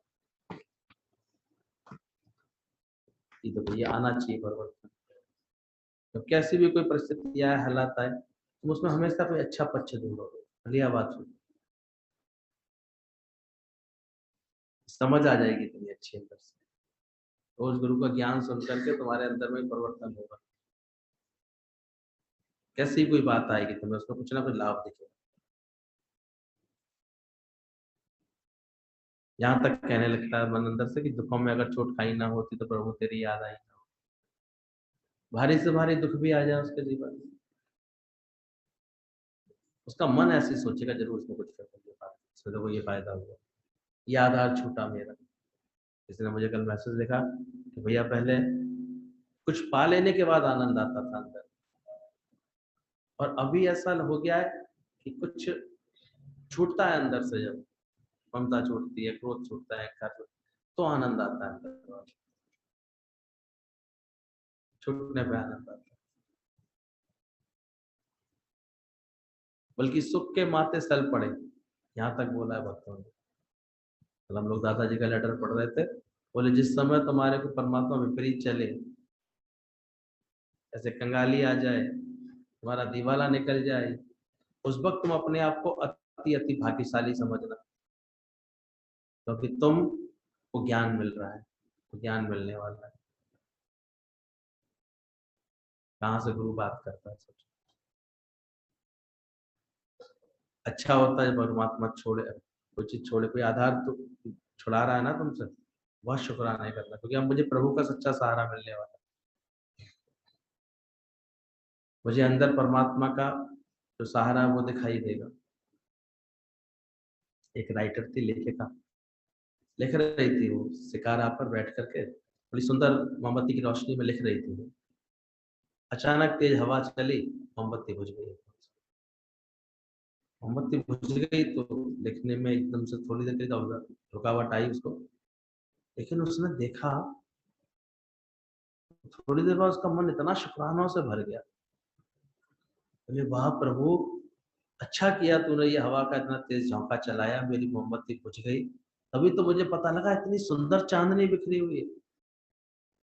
ये तो भैया आना चाहिए परिवर्तन। तो कैसी भी कोई परिस्थिति आए, हालात आए, तुम उसमें हमेशा कोई अच्छा पक्ष ढूंढोगे, बढ़िया बात सुनो, समझ आ जाएगी तुम्हें अच्छी अंदर से। रोज गुरु का ज्ञान सुन करके तुम्हारे अंदर में परिवर्तन होगा। कैसी कोई बात आएगी तुम्हें उसमें कुछ ना कुछ लाभ दिखेगा। यहाँ तक कहने लगता है मन अंदर से कि दुखों में अगर चोट खाई ना होती तो प्रभु तेरी याद आई ना हो। भारी से भारी दुख भी आ जाए उसके जीवन में, उसका मन ऐसे सोचेगा जरूर उसमें कुछ इससे तो ये फायदा हुआ, ये आधार छूटा मेरा। किसी ने मुझे कल मैसेज देखा कि भैया पहले कुछ पा लेने के बाद आनंद आता था अंदर, और अभी ऐसा हो गया है कि कुछ छूटता है अंदर से, जब ममता छूटती है, क्रोध छूटता है, तो आनंद आता है अंदर, छूटने पे आनंद आता है। बल्कि सुख के माथे सल पड़े, यहाँ तक बोला है भक्तों ने। कल हम लोग दादाजी का लेटर पढ़ रहे थे, बोले जिस समय तुम्हारे को परमात्मा विपरीत चले, ऐसे कंगाली आ जाए, तुम्हारा दीवाला निकल जाए, उस वक्त तुम अपने आप को अति अति भाग्यशाली समझना, क्योंकि तुम को ज्ञान मिल रहा है, तो ज्ञान मिलने वाला है। कहाँ से गुरु बात करता है, सोचो। अच्छा होता है परमात्मा छोड़े, कोई चीज छोड़े, कोई आधार तो छुड़ा रहा है ना तुमसे, बहुत शुक्राना नहीं करना, क्योंकि अब मुझे प्रभु का सच्चा सहारा मिलने वाला है। मुझे अंदर परमात्मा का जो सहारा है वो दिखाई देगा। एक राइटर थी, लेखिका, लिख रही थी वो शिकारा पर बैठ करके, बड़ी सुंदर मोमबत्ती की रोशनी में लिख रही थी वो। अचानक तेज हवा चली, मोमबत्ती बुझ गई। मोमबत्ती बुझ गई तो लिखने में एकदम से थोड़ी देर के लिए रुकावट आई उसको, लेकिन उसने देखा, थोड़ी देर बाद उसका मन इतना शुक्रानाओं से भर गया बोले वाह प्रभु, अच्छा किया तूने ये हवा का इतना तेज झोंका चलाया, मेरी मोमबत्ती बुझ गई। तभी तो मुझे पता लगा इतनी सुंदर चांदनी बिखरी हुई है।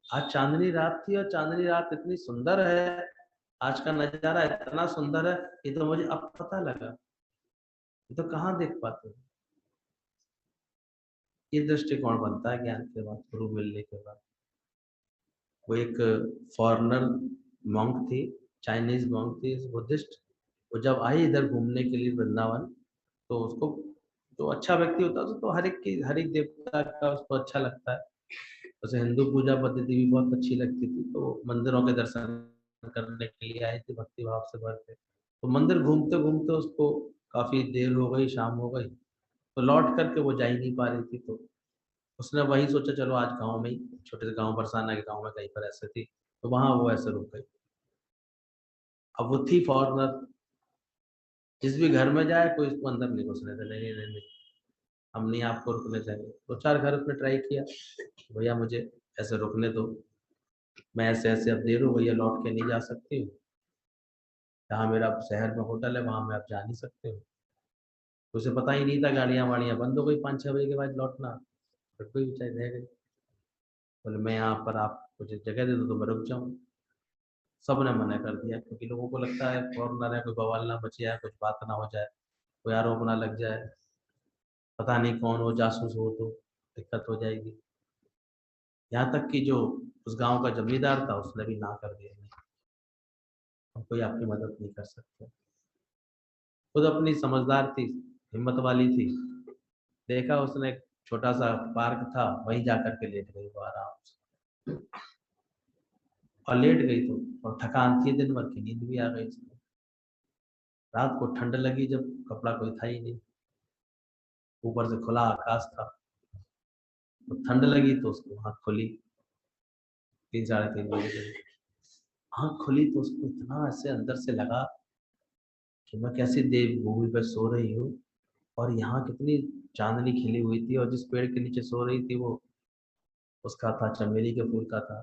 आज चांदनी रात थी और चांदनी रात इतनी सुंदर है, आज का नजारा इतना सुंदर है, ये तो मुझे अब पता लगा, ये तो कहाँ देख पाते हैं। ये दृष्टिकोण बनता है ज्ञान के बाद, गुरु मिलने के बाद। वो एक फॉरेनर मॉन्क थी, चाइनीज मॉन्क थी, बुद्धिस्ट। वो जब आई इधर घूमने के लिए वृंदावन, तो उसको, जो अच्छा व्यक्ति होता है तो हर एक देवता का उसको अच्छा लगता है। उसे हिंदू पूजा पद्धति भी बहुत अच्छी लगती थी, तो मंदिरों के दर्शन करने के लिए आई थी भक्ति भाव से भर के। तो मंदिर घूमते घूमते उसको काफी देर हो गई, शाम हो गई, तो लौट करके वो जा ही नहीं पा रही थी। तो उसने वही सोचा चलो आज गांव में ही, छोटे से गांव बरसाना के गांव में कहीं पर ऐसे थी, तो वहां वो ऐसे रुक गई। अब वो थी फॉरनर, जिस भी घर में जाए कोई उसको अंदर नहीं घुसने दे, नहीं नहीं नहीं, हम नहीं आपको रुकने देंगे। दो चार घर उसने ट्राई किया, भैया मुझे ऐसे रुकने दो, मैं ऐसे ऐसे अब देर हो गई है, लौट के नहीं जा सकती हूँ, जहाँ मेरा शहर में होटल है वहां मैं अब जा नहीं सकती हूँ। तो उसे पता ही नहीं था, गाड़ियाँ वाड़ियाँ बंद हो गई, 5-6 बजे के बाद लौटना, फिर कोई बेचारी रह गई। बोले मैं यहाँ पर, आप मुझे जगह दे दो तो मैं रुक जाऊँ। सब ने मना कर दिया, क्योंकि लोगों को लगता है फॉरनर है, कोई बवाल ना बच जाए, कुछ बात ना हो जाए, कोई आरोप ना लग जाए, पता नहीं कौन हो, जासूस हो तो दिक्कत हो जाएगी। यहाँ तक कि जो उस गांव का जमींदार था उसने भी ना कर दिया, नहीं, हम कोई आपकी मदद नहीं कर सकते। खुद अपनी समझदार थी, हिम्मत वाली थी, देखा उसने एक छोटा सा पार्क था, वहीं जाकर के लेट गई वो आराम से। और लेट गई तो, और थकान थी दिन भर की, नींद भी आ गई उसको। रात को ठंड लगी जब, कपड़ा कोई था ही नहीं, ऊपर से खुला आकाश था, तो ठंड लगी तो उसको आँख खुली, 3-3:30 बजे करीब। आँख खुली तो उसको इतना ऐसे अंदर से लगा कि मैं कैसी देवभूमि पर सो रही हूँ, और यहाँ कितनी चांदनी खिली हुई थी, और जिस पेड़ के नीचे सो रही थी वो उसका था, चमेली के फूल का था,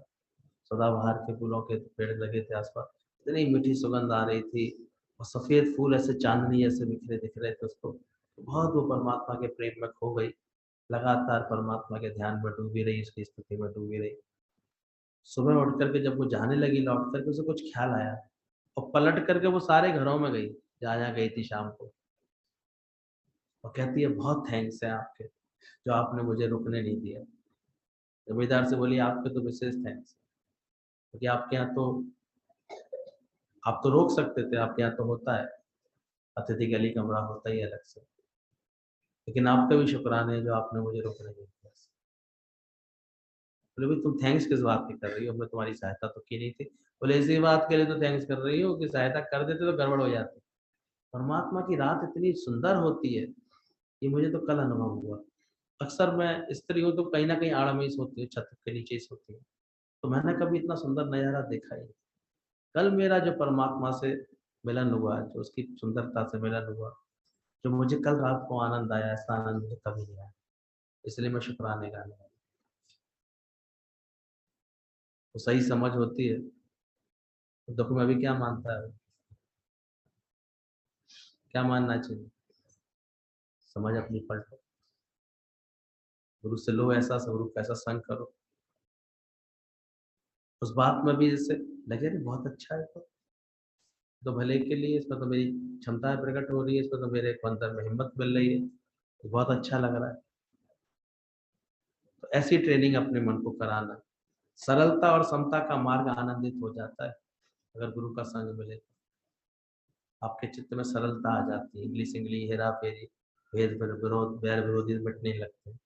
सदाबहार के फूलों के पेड़ लगे थे आसपास, इतनी मीठी सुगंध आ रही थी, और सफेद फूल ऐसे चांदनी ऐसे बिखरे दिख रहे थे उसको। बहुत वो परमात्मा के प्रेम में खो गई, लगातार परमात्मा के ध्यान में डूबी रही, उसकी स्तुति में डूबी रही। सुबह उठ करके जब वो जाने लगी, लौट करके उसे कुछ ख्याल आया, और पलट करके वो सारे घरों में गई जहाँ जहाँ गई थी शाम को, और कहती है बहुत थैंक्स है आपके, जो आपने मुझे रुकने नहीं दिया। जमींदार से बोली आपके तो विशेष थैंक्स, क्योंकि आपके यहाँ तो, आप तो रोक सकते थे, आपके यहाँ तो होता है, अतिथि गली कमरा होता ही अलग से, लेकिन आपका भी शुक्राना है जो आपने मुझे रोकने नहीं दिया। बोले भाई तुम थैंक्स किस बात की कर रही हो, हमने तुम्हारी सहायता तो की नहीं थी। बोले इसी बात के लिए तो थैंक्स कर रही हो कि सहायता कर देते तो गड़बड़ हो जाती। परमात्मा की रात इतनी सुंदर होती है, ये मुझे तो कल अनुभव हुआ। अक्सर मैं स्त्री हूँ तो कहीं ना कहीं आड़ में ही सोती हूँ, छत के नीचे ही सोती हूँ, तो मैंने कभी इतना सुंदर नजारा देखा ही नहीं। कल मेरा जो परमात्मा से मिलन हुआ, जो उसकी सुंदरता से मिलन हुआ, जो मुझे कल रात को आनंद आया, ऐसा आनंद मुझे कभी नहीं आया। इसलिए मैं शुक्राने गाने वाला। तो सही समझ होती है तो दुख में भी क्या मानता है, क्या मानना चाहिए, समझ अपनी पलटो, गुरु से लो ऐसा, गुरु कैसा संग करो, उस बात में भी जैसे लगे रे बहुत अच्छा है, तो भले के लिए, इसमें तो मेरी क्षमताएं प्रकट हो रही है, इसमें तो मेरे को अंदर में हिम्मत मिल रही है, तो बहुत अच्छा लग रहा है। तो ऐसी ट्रेनिंग अपने मन को कराना, सरलता और समता का मार्ग आनंदित हो जाता है अगर गुरु का संग मिले तो। आपके चित्त में सरलता आ जाती है, इगली सिंगली हेरा फेरी, भेद विरोध बैर विरोधी मिटने लगते हैं,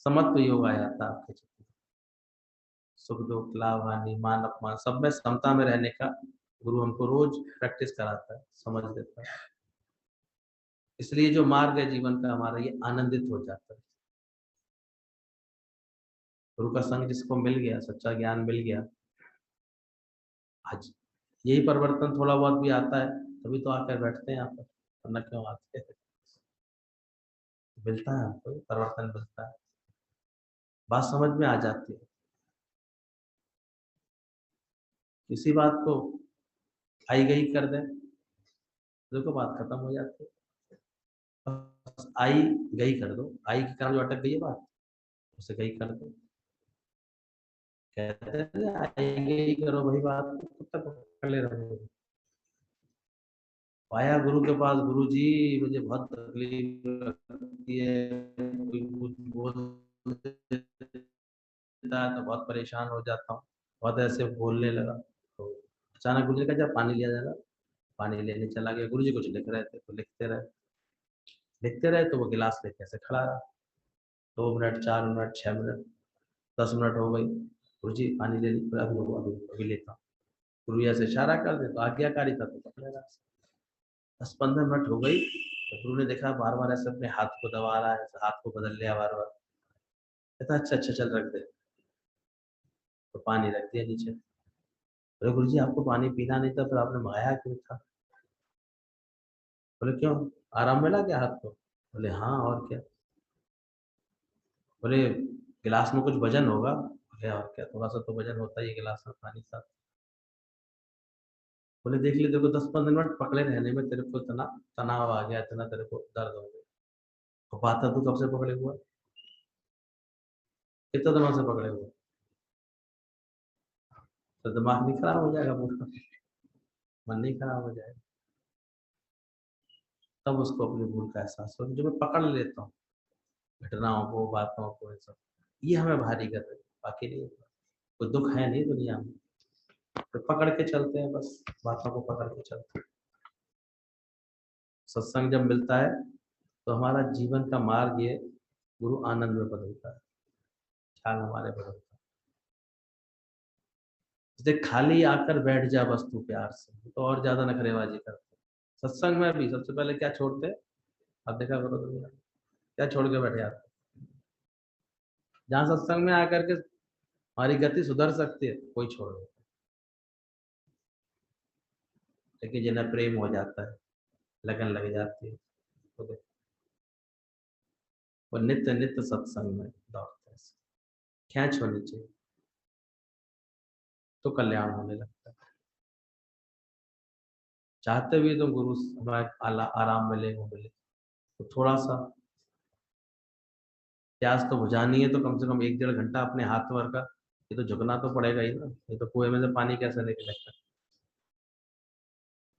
समत्व योग आ जाता है आपके चित्त में। सुख दुख लाभ हानि मान अपमान सब में समता में रहने का गुरु हमको रोज प्रैक्टिस कराता है, समझ देता है। इसलिए जो मार्ग है जीवन का हमारा, ये आनंदित हो जाता है। गुरु का संग जिसको मिल गया, सच्चा ज्ञान मिल गया, आज यही परिवर्तन थोड़ा बहुत भी आता है तभी तो आकर बैठते हैं यहाँ पर, वरना क्यों आते हैं। मिलता है हमको परिवर्तन, मिलता है, बात समझ में आ जाती है। किसी बात को आई गई कर दें देखो बात खत्म हो जाती है। बस आई गई कर दो, आई के कारण जो अटक गई है बात, उसे गई कर दो। कहते हैं आई गई करो वही बात, कब तक पकड़े रहोगे। आया गुरु के पास, गुरु जी मुझे बहुत तकलीफ लगती है, कोई कुछ बोल देता है तो बहुत परेशान हो जाता हूँ, बहुत ऐसे बोलने लगा। तो अचानक गुरु जी का जब पानी लिया जाएगा, पानी लेने चला गया। गुरु जी कुछ लिख रहे थे तो लिखते रहे तो वो गिलास लेके ऐसे खड़ा रहा। 2 मिनट, 4 मिनट, 6 मिनट, 10 मिनट हो गई। गुरु जी पानी ले ली, अभी लेता हूँ। गुरु जी ऐसे इशारा कर दे तो आज्ञाकारी था तो पकड़ेगा। 10-15 मिनट हो गई तो गुरु ने देखा बार बार ऐसे अपने हाथ को दबा रहा है, हाथ को बदल लिया बार बार। कहता अच्छा अच्छा चल रख दे, तो पानी रख दिया नीचे। बोले गुरु जी आपको पानी पीना नहीं था, फिर आपने मंगाया क्यों था? बोले क्यों, आराम मिला क्या हाथ को? बोले हाँ और क्या। बोले गिलास में कुछ वजन होगा? बोले और क्या, थोड़ा सा तो वजन होता ही है गिलास में पानी साथ। बोले देख ले, देखो 10-15 मिनट पकड़े रहने में तेरे को इतना तनाव आ गया, इतना तेरे को दर्द हो गया, तो बात तू कब से पकड़े हुआ, कितना दिमाग से पकड़े हुआ? तो दिमाग नहीं खराब हो जाएगा पूरा, मन नहीं खराब हो जाएगा? तब उसको अपनी भूल का एहसास हो, जो मैं पकड़ लेता हूँ घटनाओं को, बातों को, ये सब ये हमें भारी कर रहे हैं, बाकी नहीं होता। कोई दुख है नहीं दुनिया में, तो पकड़ के चलते हैं, बस बातों को पकड़ के चलते हैं। सत्संग जब मिलता है तो हमारा जीवन का मार्ग ये गुरु आनंद में बदलता है, ख्याल हमारे बदलता है। जैसे खाली आकर बैठ जा बस तू प्यार से, तो और ज्यादा नखरेबाजी करते हैं। सत्संग में भी सबसे पहले क्या छोड़ते हैं, आप देखा करो दुनिया में क्या छोड़ के बैठे आते हैं। जहाँ सत्संग में आकर के हमारी गति सुधर सकती है कोई छोड़ देता है, लेकिन जिन्हें प्रेम हो जाता है, लगन लग जाती है, तो देखो वो नित्य नित्य सत्संग में दौड़ते हैं। खेच होनी चाहिए तो कल्याण होने लगता है। चाहते हुए तो गुरु हमारे आराम मिले, वो मिले तो थोड़ा सा प्यास तो बुझानी है, तो कम से कम 1-1.5 घंटा अपने हाथ भर का ये तो झुकना तो पड़ेगा ही ना, ये तो कुएं में से पानी कैसे निकलेगा?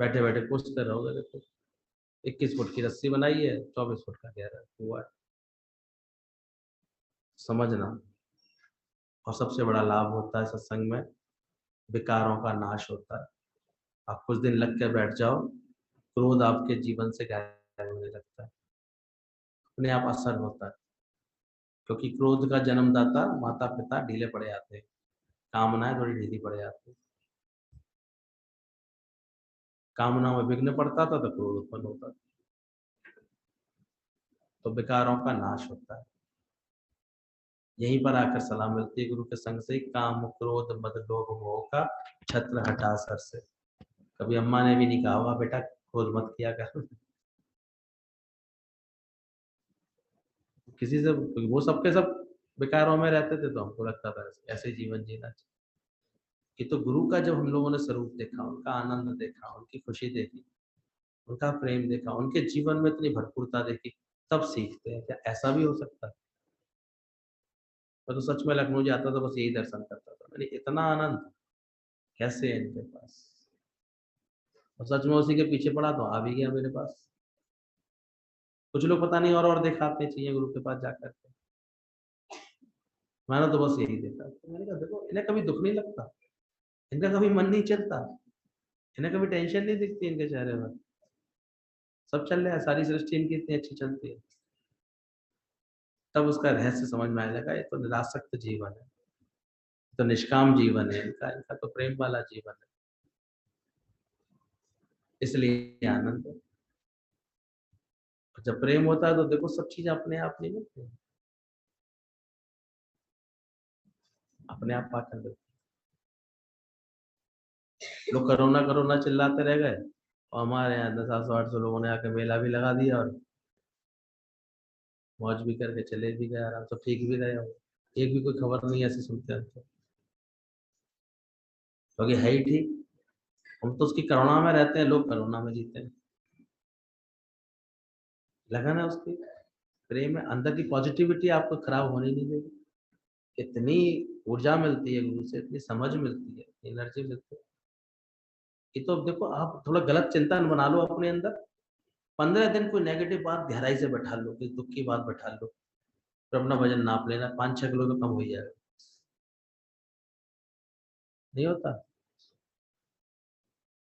बैठे बैठे पूछते रहोगे। देखो 21 फुट की रस्सी बनाई है, 24 फुट का गहरा कुआ है, समझना। और सबसे बड़ा लाभ होता है सत्संग में, विकारों का नाश होता है। आप कुछ दिन लग के बैठ जाओ, क्रोध आपके जीवन से गायब होने लगता है, अपने आप असर होता है। क्योंकि क्रोध का जन्मदाता माता पिता ढीले पड़े आते हैं, कामनाएं थोड़ी ढीली पड़ जाती है। कामना में विघ्न पड़ता था तो क्रोध उत्पन्न होता था, तो विकारों का नाश होता है। यहीं पर आकर सलाह मिलती है गुरु के संग से, काम क्रोध मद लोभ मोह का छत्र हटा सर से। कभी अम्मा ने भी नहीं कहा होगा बेटा क्रोध मत किया कर। किसी से वो सबके सब विकारों में रहते थे, तो हमको लगता था ऐसे ही जीवन जीना चाहिए। कि तो गुरु का जब हम लोगों ने स्वरूप देखा, उनका आनंद देखा, उनकी खुशी देखी, उनका प्रेम देखा, उनके जीवन में इतनी भरपूरता देखी, तब सीखते हैं क्या ऐसा भी हो सकता है। मैं तो सच में लखनऊ जाता था, बस यही दर्शन करता था, मैंने इतना आनंद कैसे है इनके पास, और सच में उसी के पीछे पड़ा तो आ भी गया मेरे पास। कुछ लोग पता नहीं और दिखाते चाहिए गुरु के पास जाकर के, मैंने तो बस यही देखा। तो मैंने कहा देखो इन्हें कभी दुख नहीं लगता, इनका कभी मन नहीं चलता, इन्हें कभी टेंशन नहीं दिखती इनके चेहरे पर, सब चल रहा है, सारी सृष्टि इनकी इतनी अच्छी चलती है। तब उसका रहस्य समझ में आने लगा, ये तो निरासक्त जीवन है, तो निष्काम जीवन है इनका, इनका तो प्रेम वाला जीवन है, इसलिए आनंद है। जब प्रेम होता है तो देखो सब चीज अपने आप नहीं मिलती, अपने आप पाकर देते। लोग कोरोना कोरोना चिल्लाते रह गए, और हमारे यहाँ 700-800 लोगों ने आके मेला भी लगा दिया और मौज भी करके चले भी गए आराम से, ठीक भी गए। एक भी कोई खबर नहीं ऐसी सुनते हैं तो, क्योंकि है ही ठीक। हम तो उसकी करुणा में रहते हैं, लोग करुणा में जीते हैं। लगन है उसकी, प्रेम है, अंदर की पॉजिटिविटी आपको खराब होने नहीं देगी। इतनी ऊर्जा मिलती है गुरु से, इतनी समझ मिलती है, एनर्जी मिलती है। ये तो देखो, आप थोड़ा गलत चिंतन बना लो अपने अंदर, 15 दिन कोई नेगेटिव बात गहराई से बैठा लो, कोई दुख की बात बैठा लो, फिर अपना वजन नाप लेना, 5-6 किलो तो कम हो ही जाएगा। नहीं होता,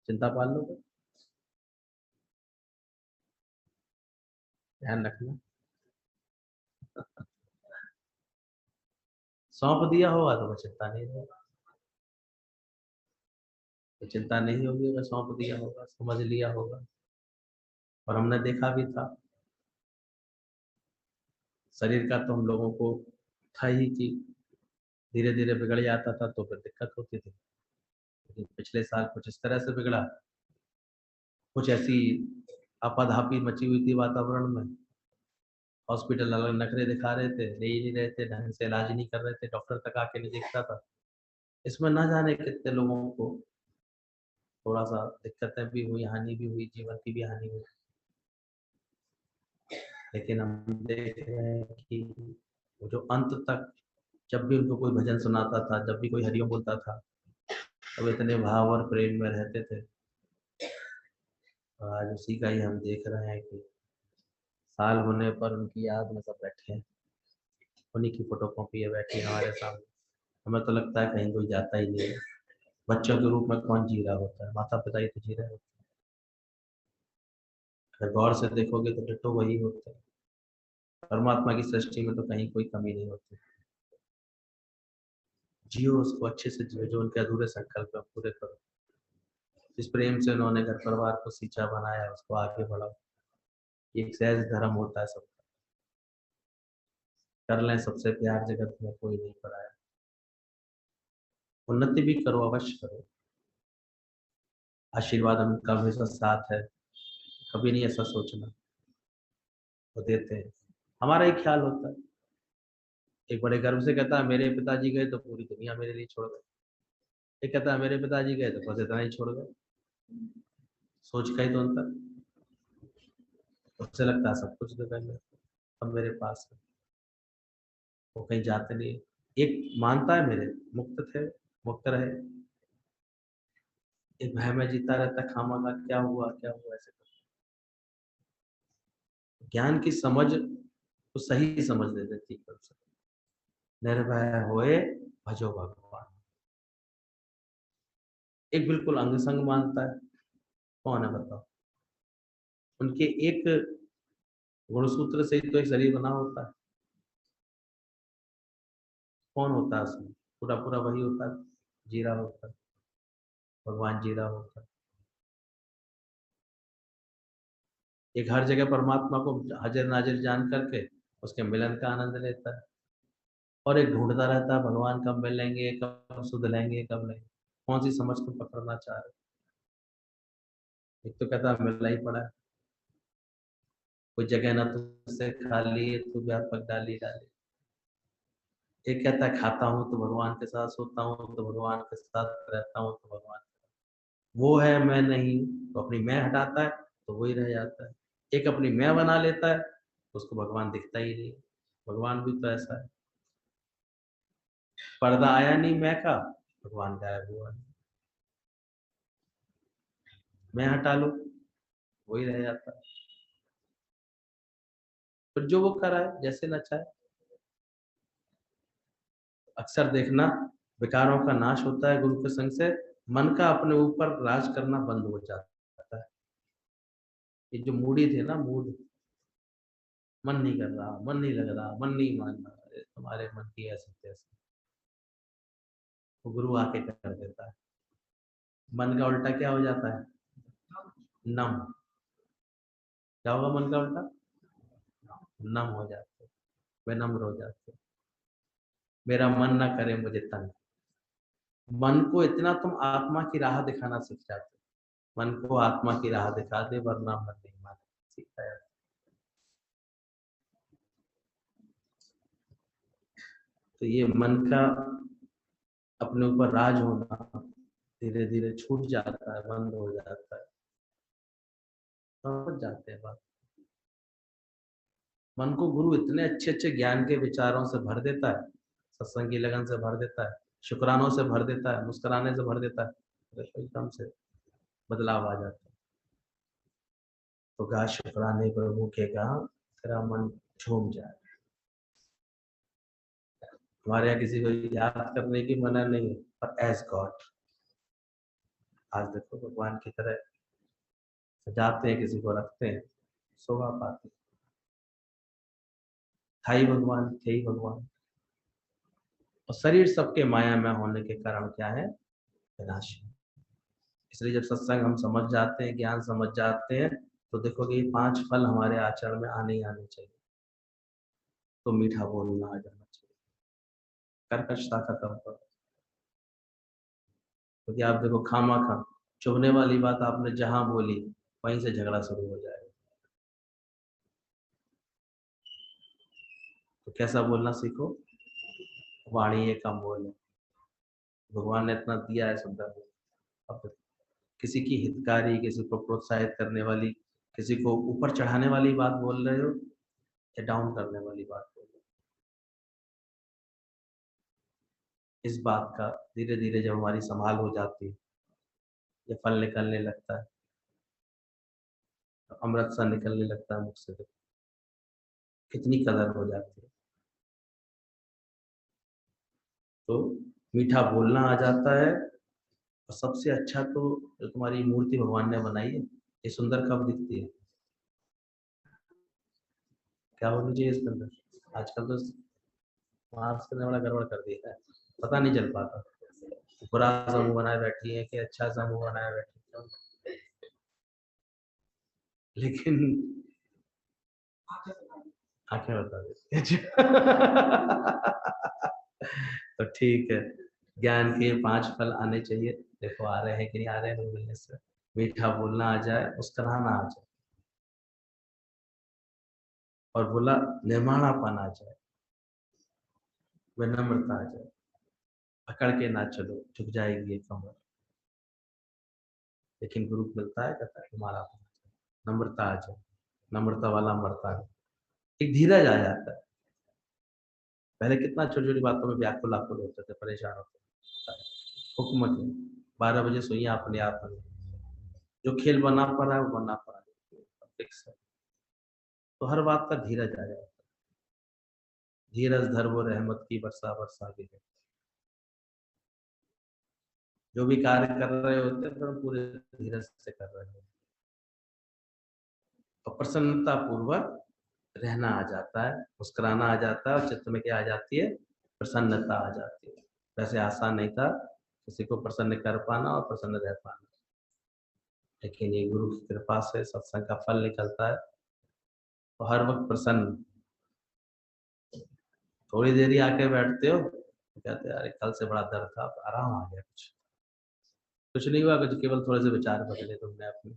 चिंता पाल लो, ध्यान रखना। सौंप दिया होगा तो चिंता नहीं रहेगा, तो चिंता नहीं होगी अगर सौंप दिया होगा, समझ लिया होगा। और हमने देखा भी था, शरीर का तो हम लोगों को था ही कि धीरे धीरे बिगड़ जाता था तो फिर दिक्कत होती थी। लेकिन पिछले साल कुछ इस तरह से बिगड़ा, कुछ ऐसी आपाधापी मची हुई थी वातावरण में, हॉस्पिटल अलग नखरे दिखा रहे थे, ले ही नहीं रहे थे, ढंग से इलाज नहीं कर रहे थे, डॉक्टर तक आके नहीं देखता था। इसमें ना जाने कितने लोगों को थोड़ा सा दिक्कतें भी हुई, हानि भी हुई, जीवन की भी हानि हुई। लेकिन हम देख रहे हैं कि वो जो अंत तक, जब भी उनको कोई भजन सुनाता था, जब भी कोई हरिओम बोलता था, तब इतने भाव और प्रेम में रहते थे। और आज उसी का ही हम देख रहे हैं कि साल होने पर उनकी याद में सब बैठे हैं, उन्हीं की फोटो कॉपी है बैठी है हमारे सामने। हमें तो लगता है कहीं कोई जाता ही नहीं है। बच्चों के रूप में कौन जी रहा होता है, माता पिता ही तो जी रहे होते हैं। अगर गौर से देखोगे तो डिट्टो वही होते हैं। परमात्मा की सृष्टि में तो कहीं कोई कमी नहीं होती। जियो उसको, अच्छे से जियो, जो उनके अधूरे संकल्प है पूरे करो। जिस प्रेम से उन्होंने घर परिवार को सींचा बनाया, उसको आगे बढ़ाओ। ये एक सहज धर्म होता है सबका। कर लें सबसे प्यार, जगत में कोई नहीं पराया। उन्नति भी करो, अवश्य करो। आशीर्वाद उनका हमेशा साथ है, कभी नहीं ऐसा सोचना। वो देते हैं, हमारा ही ख्याल होता है। एक बड़े गर्व से कहता है मेरे पिताजी गए तो पूरी दुनिया मेरे लिए छोड़ गए। एक कहता है मेरे पिताजी गए तो बस इतना ही छोड़ गए। सोच का ही तो अंतर। उससे लगता है सब कुछ दे देंगे, सब मेरे पास है, वो कहीं जाते नहीं। एक मानता है मेरे मुक्त थे, मुक्त रहे। एक भय में जीता रहता, खामा खा क्या हुआ क्या हुआ ऐसे कर। ज्ञान की समझ तो सही समझ दे देती है उसे। निर्भय होए भजो भगवान। एक बिल्कुल अंग संग मानता है, कौन है बताओ। उनके एक गुणसूत्र से ही तो एक शरीर बना होता है। कौन होता है उसमें, पूरा पूरा वही होता है, जीरा होता है, भगवान जीरा होता है। एक हर जगह परमात्मा को हाजिर नाजिर जान करके उसके मिलन का आनंद लेता है। और एक ढूंढता रहता है भगवान कब मिलेंगे, कब सुध लेंगे, कब नहीं। कौन सी समझ को पकड़ना चाह रहे। एक तो कहता है मिलना ही पड़ा है, कोई जगह ना तुझसे खाली है, तू व्यापक डाली डाली। एक कहता है खाता हूँ तो भगवान के साथ, सोता हूँ तो भगवान के साथ, रहता हूँ तो भगवान। वो है मैं नहीं, तो अपनी मैं हटाता है तो वही रह जाता है। एक अपनी मैं बना लेता है, उसको भगवान दिखता ही नहीं। भगवान भी तो ऐसा है, पर्दा आया नहीं मैं का, भगवान गायब हुआ नहीं। मैं हटा लो वही रह जाता है। फिर जो वो कराए जैसे नचाए। अक्सर देखना, विकारों का नाश होता है गुरु के संग से, मन का अपने ऊपर राज करना बंद हो जाता है। ये जो मूडी थे ना, मूड, मन नहीं कर रहा, मन नहीं लग रहा, मन नहीं मान रहा, अरे तुम्हारे मन की ऐसे तैसे, वो गुरु आके कर देता है। मन का उल्टा क्या हो जाता है, नम। क्या होगा मन का उल्टा, नम हो जाते, विनम्र हो जाते। मेरा मन ना करे मुझे तंग। मन को इतना तुम आत्मा की राह दिखाना सीख जाते, मन को आत्मा की राह दिखा दे वरना मन नहीं माने, सीखता है। तो ये मन का अपने ऊपर राज होना धीरे धीरे छूट जाता है, बंद हो जाता है, समझ जाते हैं बात। मन को गुरु इतने अच्छे अच्छे ज्ञान के विचारों से भर देता है, सत्संग की लगन से भर देता है, शुक्रानों से भर देता है, मुस्कुराने से भर देता है, तो एकदम से बदलाव आ जाता है। तो गा शुक्राने प्रभु के गा, तेरा मन झूम जाए। हमारे यहाँ किसी को याद करने की मना नहीं है, पर एज गॉड आज देखो भगवान की तरह सजाते हैं, किसी को रखते हैं, शोभा पाते, था ही भगवान, थे ही भगवान। और शरीर सबके माया में होने के कारण क्या है, विनाशी। इसलिए जब सत्संग हम समझ जाते हैं, ज्ञान समझ जाते हैं, तो देखोगे ये 5 फल हमारे आचरण में आने ही आने चाहिए। तो मीठा बोलना आ जाना चाहिए, कर्कशता खत्म करो। क्योंकि आप देखो खामा खा चुभने वाली बात आपने जहां बोली वहीं से झगड़ा शुरू हो जाएगा। तो कैसा बोलना सीखो, वाणी ये कम बोले, भगवान ने इतना दिया है सुंदर। अब किसी की हितकारी, किसी को प्रोत्साहित करने वाली, किसी को ऊपर चढ़ाने वाली बात बोल रहे हो या डाउन करने वाली बात बोल रहे हो, इस बात का धीरे धीरे जब हमारी संभाल हो जाती है, ये फल निकलने लगता है, तो अमृत सा निकलने लगता है मुख से, तो कितनी कदर हो जाती है। तो मीठा बोलना आ जाता है। और सबसे अच्छा तो जो तुम्हारी मूर्ति भगवान ने बनाई है, ये सुंदर कब दिखती है, क्या होनी चाहिए इसके अंदर। आजकल तो मार्क्स ने बड़ा गड़बड़ कर दिया है, पता नहीं चल पाता, बुरा समूह बनाए बैठी है कि अच्छा समूह बनाए बैठी है। लेकिन आंखें बता देती तो ठीक है, ज्ञान के 5 फल आने चाहिए। देखो आ रहे हैं कि नहीं आ रहे हैं, मिलने से मीठा बोलना आ जाए, मुस्कुराना आ जाए, और बोला निर्माणापन आ जाए, विनम्रता आ जाए, पकड़ के ना चलो, झुक जाएगी ये कमर। लेकिन गुरु मिलता है, कहता है तुम्हारा नम्रता आ जाए, नम्रता वाला मरता है, एक धीरज आ जाता है। पहले कितना छोटी छोटी बातों में व्याकुल आकुल होते थे, परेशान होते थे, हुक्म के 12 बजे सोइए अपने आप में, जो खेल बना पड़ा है वो बना पड़ा है, फिक्स है। तो हर बात का धीरज आ जाता है, धीरज धर वो रहमत की वर्षा वर्षा भी है। जो भी कार्य कर रहे होते हैं तो पूरे धीरज से कर रहे हैं, और प्रसन्नता पूर्वक रहना आ जाता है, मुस्कुराना आ जाता है, और चित्त में क्या आ जाती है, प्रसन्नता आ जाती है। वैसे आसान नहीं था किसी को प्रसन्न कर पाना और प्रसन्न रह पाना, लेकिन ये गुरु की कृपा से सत्संग का फल निकलता है, तो हर वक्त प्रसन्न। थोड़ी देर ही आके बैठते हो तो कहते हैं अरे कल से बड़ा दर्द था, अब आराम आ गया, कुछ नहीं हुआ, कुछ केवल थोड़े से विचार बदले तुमने अपने।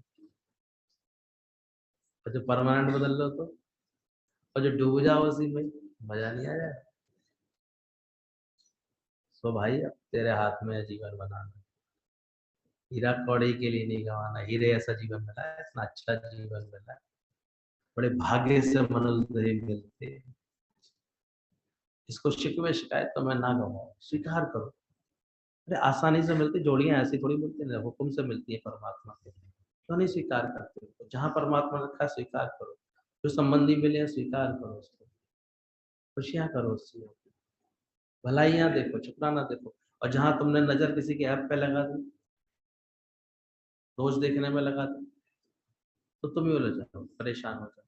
और जो परमानेंट बदल लो तो, और जो डूब जाओ उसी में, मजा नहीं आया। तो भाई अब तेरे हाथ में है जीवन बनाना, हीरा कौड़ी के लिए नहीं गंवाना। हीरे ऐसा जीवन मिला है, इतना अच्छा जीवन मिला है, बड़े भाग्य से मनुष्य देह मिलते हैं। इसको शिकवे शिकायत तो मैं ना गवाऊं, स्वीकार करो। अरे आसानी से मिलती जोड़ियां ऐसी थोड़ी मिलती है, हुक्म से मिलती है परमात्मा के, तो नहीं स्वीकार करते हो। जहां परमात्मा ने रखा स्वीकार करो, जो संबंधी मिले हैं स्वीकार करो उसको, खुशियां करो उससे, भलाइयां देखो, शुक्राना देखो। और जहां तुमने नजर किसी के ऐप पे लगा दी, रोज देखने में लगा दी, तो तुम ही उलझ जाओ, परेशान हो जाओ।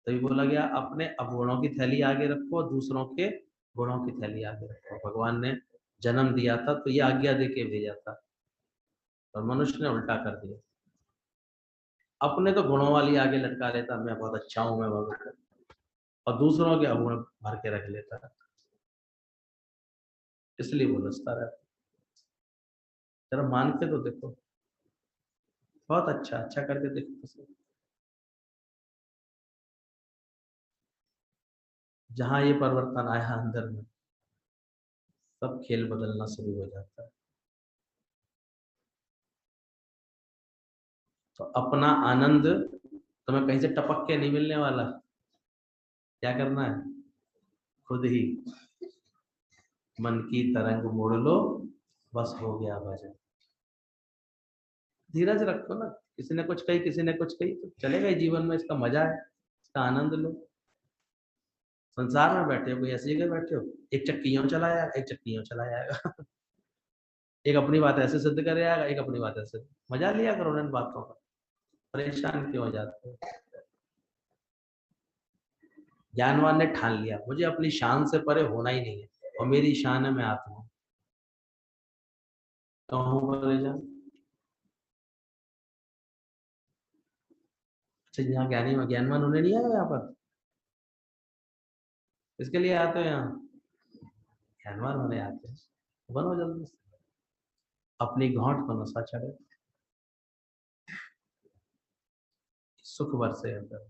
तभी बोला गया अपने अवगुणों की थैली आगे रखो और दूसरों के गुणों की थैली आगे रखो। भगवान ने जन्म दिया था तो ये आज्ञा दे के भेजा था, और मनुष्य ने उल्टा कर दिया। अपने तो गुणों वाली आगे लटका लेता, मैं बहुत अच्छा हूं, मैं बहुत, और दूसरों के अवगुण भर के रख लेता, इसलिए वो नचता रहता। जरा मान के तो देखो, बहुत अच्छा अच्छा करके देखो तो सही। जहां ये परिवर्तन आया अंदर में, सब खेल बदलना शुरू हो जाता है। तो अपना आनंद तुम्हें कहीं से टपक के नहीं मिलने वाला। क्या करना है, खुद ही मन की तरंग मोड़ लो, बस हो गया भजन। धीरज रखो ना, किसी ने कुछ कही, किसी ने कुछ कही, तो चलेगा ही जीवन में, इसका मजा है, इसका आनंद लो। संसार में बैठे हो, कोई ऐसी जगह बैठे हो, एक चक्की यूं चला जाएगा, एक चक्की यूं चला जाएगा। एक अपनी बात ऐसे सिद्ध कर आएगा, एक अपनी बात ऐसे। मजा लिया करो इन बातों का, परेशान क्यों हो जाते हो। ज्ञानवान ने ठान लिया मुझे अपनी शान से परे होना ही नहीं है, और मेरी शान है मैं आत्मा हूं। कहूं परेशान। अच्छा, यहाँ ज्ञानी ज्ञानवान होने नहीं आए यहाँ पर, इसके लिए आते हो यहाँ, ज्ञानवान होने आते हैं। बनो जल्दी से, अपनी घाट को नशा चढ़े, सुख बरसे अंदर।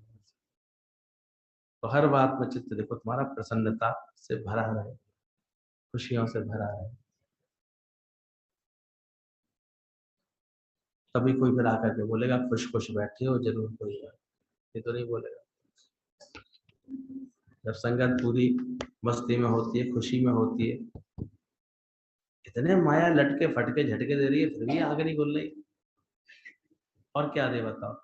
तो हर बात में चित्त देखो तुम्हारा प्रसन्नता से भरा रहे, खुशियों से भरा रहे। तभी कोई फिर आकर के बोलेगा खुश खुश बैठे हो, जरूर कोई है, ये तो नहीं बोलेगा। जब संगत पूरी मस्ती में होती है, खुशी में होती है, इतने माया लटके फटके झटके दे रही है, फिर भी आगे नहीं बोल रही, और क्या दे बताओ।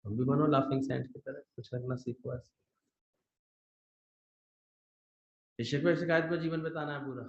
तुम भी बनो लाफिंग सैंड की तरह, कुछ रखना सीखो ऐसे। शिकायत में जीवन बिताना है पूरा।